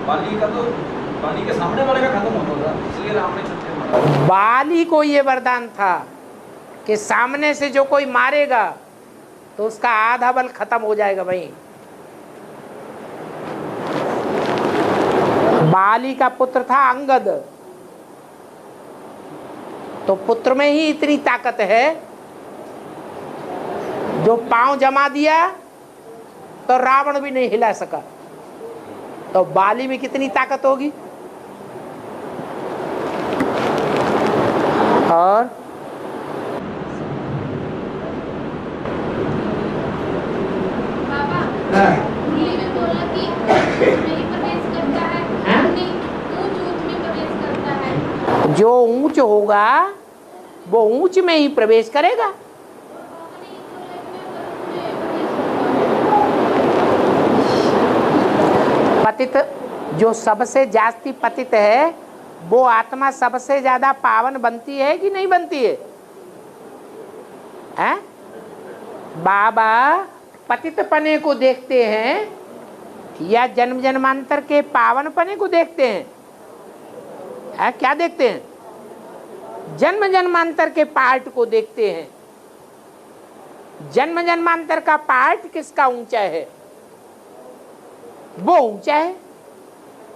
बाली के सामने वाले का खत्म होता था, इसलिए राम ने छुट्टी मारा।
बाली को ये वरदान था कि सामने से जो कोई मारेगा तो उसका आधा बल खत्म हो जाएगा भाई। बाली का पुत्र था अंगद, तो पुत्र में ही इतनी ताकत है, जो पांव जमा दिया तो रावण भी नहीं हिला सका, तो बाली में कितनी ताकत होगी। और
बाबा मुरली में बोला कि नहीं प्रवेश करता है, नहीं ऊंच ऊंच में प्रवेश करता है।
जो ऊंच होगा वो ऊंच में ही प्रवेश करेगा। पतित जो सबसे जास्ती पतित है वो आत्मा सबसे ज्यादा पावन बनती है कि नहीं बनती है? हैं? बाबा पतित पने को देखते हैं या जन्म जन्मांतर के पावन पने को देखते हैं? क्या देखते हैं? जन्म जन्मांतर के पार्ट को देखते हैं। जन्म जन्मांतर का पार्ट किसका ऊंचा है? वो ऊंचा है।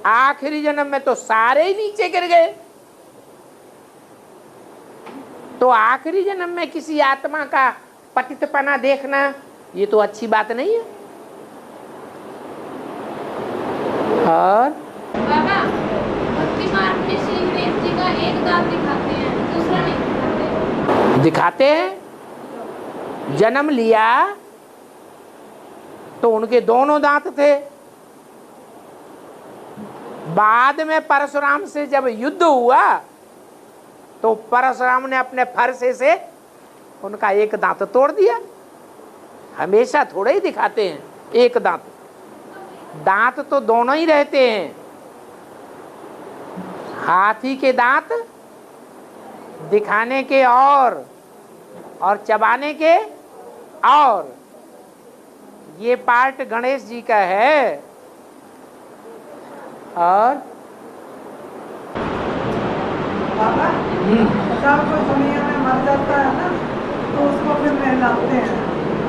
आखिरी जन्म में तो सारे ही नीचे गिर गए, तो आखिरी जन्म में किसी आत्मा का पतितपना देखना ये तो अच्छी बात नहीं है। और
बाबा भक्ति मार्ग में श्री गणेश जी का एक दांत दिखाते हैं, दूसरा नहीं दिखाते।
दिखाते हैं। जन्म लिया तो उनके दोनों दांत थे, बाद में परशुराम से जब युद्ध हुआ तो परशुराम ने अपने फरसे से उनका एक दांत तोड़ दिया। हमेशा थोड़े ही दिखाते हैं एक दांत, दांत तो दोनों ही रहते हैं। हाथी के दांत दिखाने के और चबाने के और, ये पार्ट गणेश जी का है। और
बाबा जब कोई दुनिया में मर जाता है ना तो उसको फिर नहलाते हैं,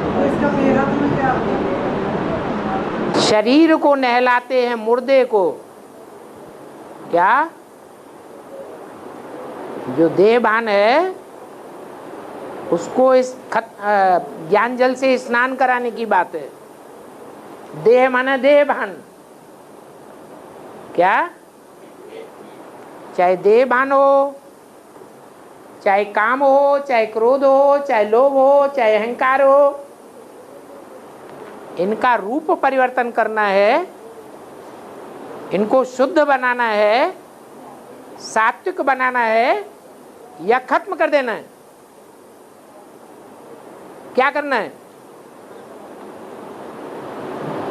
तो इसका मेरा में क्या होता है?
शरीर को नहलाते हैं, मुर्दे को। क्या? जो देहभान है उसको इस ज्ञान जल से स्नान कराने की बात है। देह माने देहभान। क्या? चाहे देहभान हो, चाहे काम हो, चाहे क्रोध हो, चाहे लोभ हो, चाहे अहंकार हो, इनका रूप परिवर्तन करना है, इनको शुद्ध बनाना है, सात्विक बनाना है या खत्म कर देना है? क्या करना है?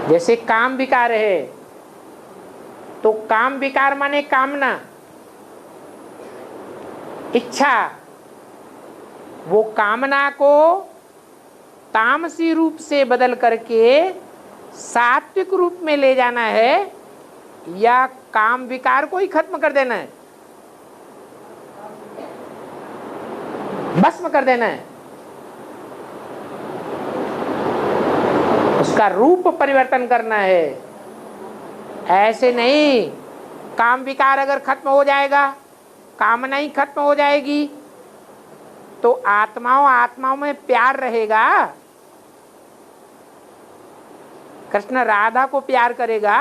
जैसे काम विकार है तो काम विकार माने कामना, इच्छा, वो कामना को तामसी रूप से बदल करके सात्विक रूप में ले जाना है या काम विकार को ही खत्म कर देना है, भस्म कर देना है। उसका रूप परिवर्तन करना है। ऐसे नहीं काम विकार अगर खत्म हो जाएगा, कामना ही खत्म हो जाएगी तो आत्माओं में प्यार रहेगा। कृष्ण राधा को प्यार करेगा,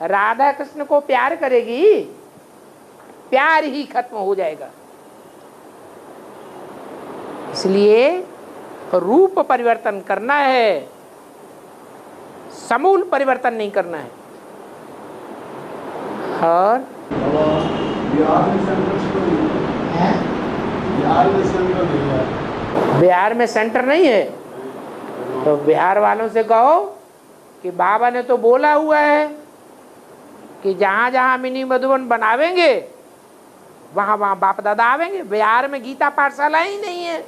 राधा कृष्ण को प्यार करेगी, प्यार ही खत्म हो जाएगा। इसलिए रूप परिवर्तन करना है, समूल परिवर्तन नहीं करना है। और बिहार में सेंटर नहीं है तो बिहार वालों से कहो कि बाबा ने तो बोला हुआ है कि जहां जहां मिनी मधुबन बनावेंगे वहां वहां बाप दादा आवेंगे। बिहार में गीता पाठशाला ही नहीं है,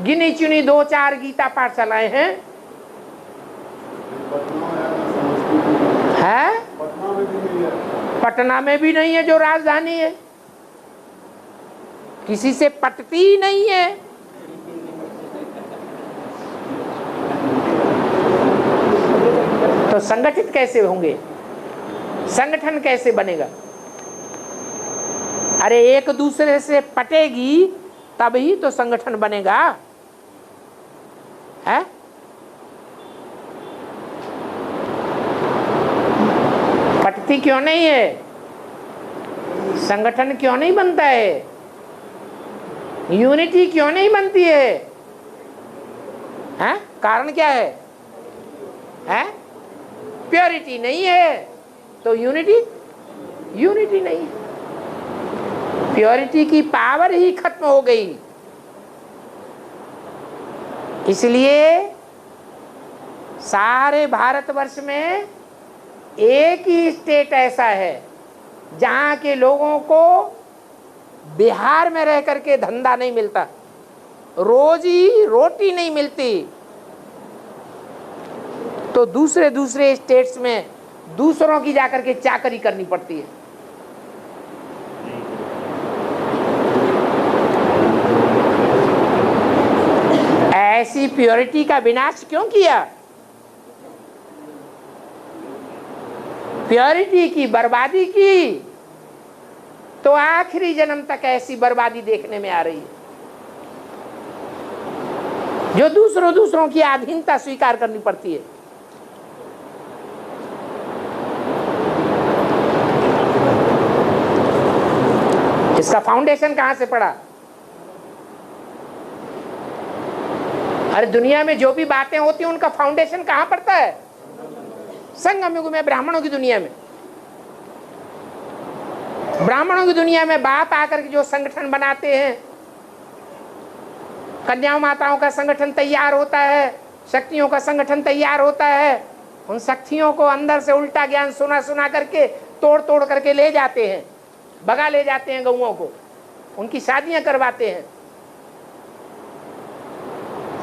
गिनी चुनी 2-4 गीता पाठशालाएं हैं। पटना में भी नहीं है जो राजधानी है, किसी से पटती ही नहीं है। तो संगठित कैसे होंगे? संगठन कैसे बनेगा? अरे एक दूसरे से पटेगी तभी तो संगठन बनेगा, है? पटती क्यों नहीं है? संगठन क्यों नहीं बनता है? यूनिटी क्यों नहीं बनती है? हैं? कारण क्या है? हैं? प्योरिटी नहीं है तो यूनिटी नहीं है। प्योरिटी की पावर ही खत्म हो गई। इसलिए सारे भारतवर्ष में एक ही स्टेट ऐसा है जहां के लोगों को बिहार में रह करके धंधा नहीं मिलता, रोजी रोटी नहीं मिलती, तो दूसरे स्टेट्स में दूसरों की जाकर के चाकरी करनी पड़ती है। ऐसी प्योरिटी का विनाश क्यों किया? प्योरिटी की बर्बादी की तो आखिरी जन्म तक ऐसी बर्बादी देखने में आ रही है जो दूसरों की अधीनता स्वीकार करनी पड़ती है। इसका फाउंडेशन कहां से पड़ा? अरे दुनिया में जो भी बातें होती हैं उनका फाउंडेशन कहां पड़ता है? संगम युग में ब्राह्मणों की दुनिया में, ब्राह्मणों की दुनिया में बाप आकर के जो संगठन बनाते हैं, कन्या माताओं का संगठन तैयार होता है, शक्तियों का संगठन तैयार होता है, उन शक्तियों को अंदर से उल्टा ज्ञान सुना करके तोड़ करके ले जाते हैं, भगा ले जाते हैं गौओं को, उनकी शादियां करवाते हैं,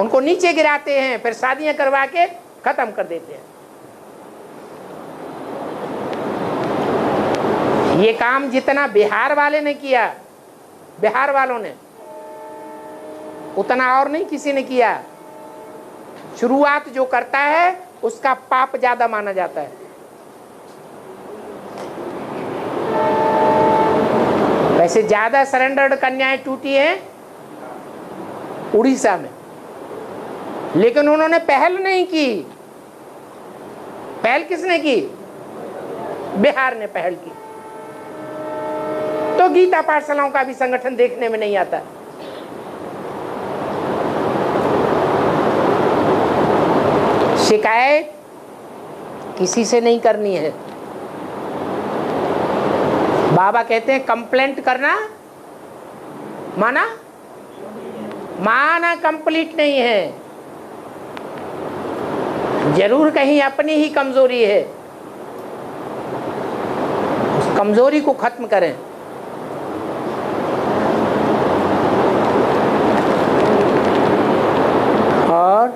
उनको नीचे गिराते हैं, फिर शादियां करवा के खत्म कर देते हैं। ये काम जितना बिहार वाले ने किया, बिहार वालों ने, उतना और नहीं किसी ने किया। शुरुआत जो करता है उसका पाप ज्यादा माना जाता है। वैसे ज्यादा सरेंडर्ड कन्याएं टूटी हैं उड़ीसा में, लेकिन उन्होंने पहल नहीं की। पहल किसने की? बिहार ने पहल की। तो गीता पाठशालाओं का भी संगठन देखने में नहीं आता। शिकायत किसी से नहीं करनी है। बाबा कहते हैं कंप्लेंट करना माना कंप्लीट नहीं है। जरूर कहीं अपनी ही कमजोरी है, उस कमजोरी को खत्म करें। और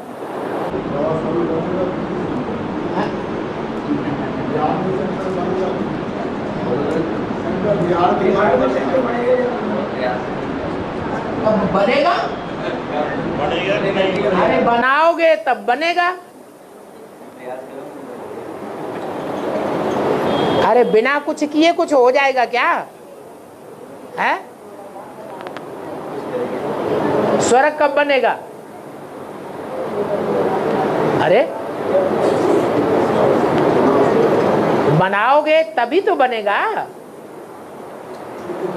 बनेगा? अरे बनाओगे तब बनेगा। अरे बिना कुछ किए कुछ हो जाएगा क्या? है? स्वर्ग कब बनेगा? अरे बनाओगे तभी तो बनेगा।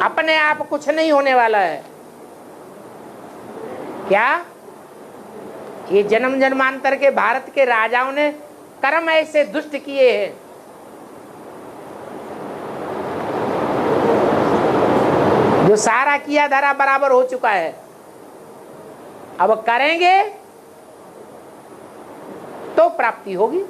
अपने आप कुछ नहीं होने वाला है। क्या? ये जन्म जन्मांतर के भारत के राजाओं ने कर्म ऐसे दुष्ट किए हैं, जो सारा किया धरा बराबर हो चुका है। अब करेंगे तो प्राप्ति होगी।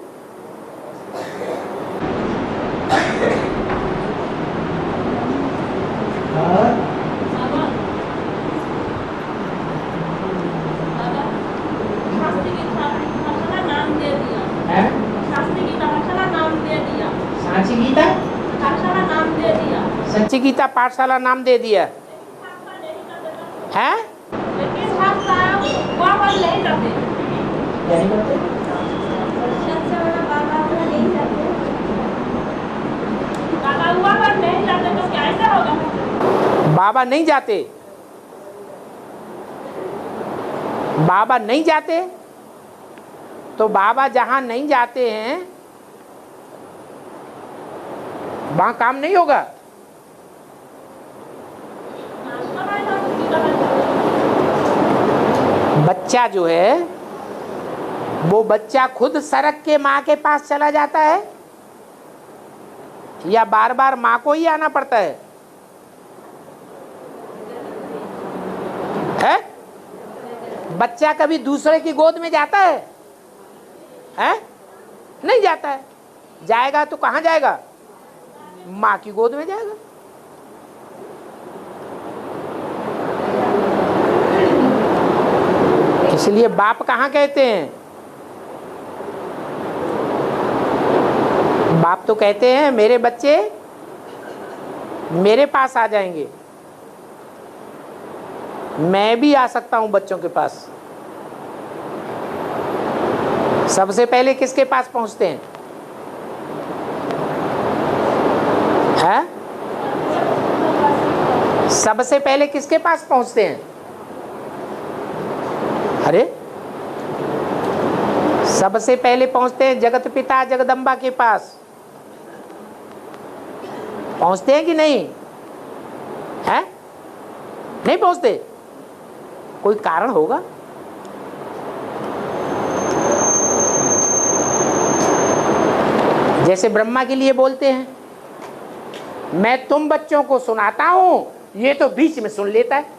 सांची गीता पाठशाला नाम दे दिया है? बाबा नहीं जाते, बाबा नहीं जाते, तो बाबा जहां नहीं जाते हैं वहां काम नहीं होगा। बच्चा जो है वो बच्चा खुद सरक के माँ के पास चला जाता है या बार बार माँ को ही आना पड़ता है? बच्चा कभी दूसरे की गोद में जाता है? नहीं जाता है। जाएगा तो कहाँ जाएगा? माँ की गोद में जाएगा। इसलिए बाप कहाँ कहते हैं? बाप तो कहते हैं मेरे बच्चे मेरे पास आ जाएंगे। मैं भी आ सकता हूं बच्चों के पास। सबसे पहले किसके पास पहुंचते हैं? सबसे पहले किसके पास पहुंचते हैं? अरे सबसे पहले पहुंचते हैं जगत पिता जगदम्बा के पास। पहुंचते हैं कि नहीं? नहीं पहुंचते? कोई कारण होगा। जैसे ब्रह्मा के लिए बोलते हैं मैं तुम बच्चों को सुनाता हूं, ये तो बीच में सुन लेता है।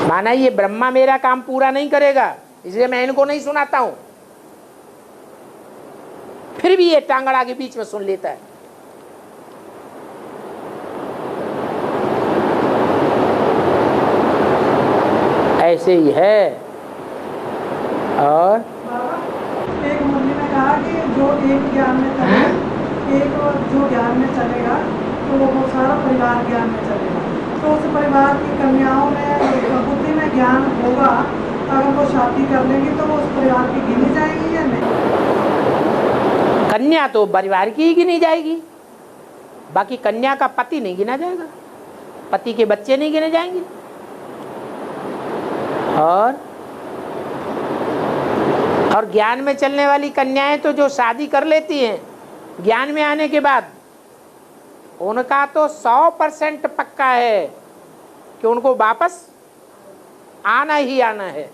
माना ये ब्रह्मा मेरा काम पूरा नहीं करेगा, इसलिए मैं इनको नहीं सुनाता हूं। फिर भी ये टांगड़ा के बीच में सुन लेता है। ऐसे ही है। और
एक मुरली में कहा कि जो एक ज्ञान में चलेगा, एक जो ज्ञान में चलेगा तो वो सारा परिवार ज्ञान में चलेगा। तो उस परिवार की कन्याओं में बुद्धि में ज्ञान होगा, अगर वो शादी कर लेंगी तो वो उस परिवार की गिनी जाएगी या नहीं?
कन्या तो परिवार की ही गिनी जाएगी, बाकी कन्या का पति नहीं गिना जाएगा, पति के बच्चे नहीं गिने जाएंगे। और ज्ञान में चलने वाली कन्याएं तो जो शादी कर लेती हैं ज्ञान में आने के बाद, उनका तो 100% पक्का है कि उनको वापस आना ही आना है।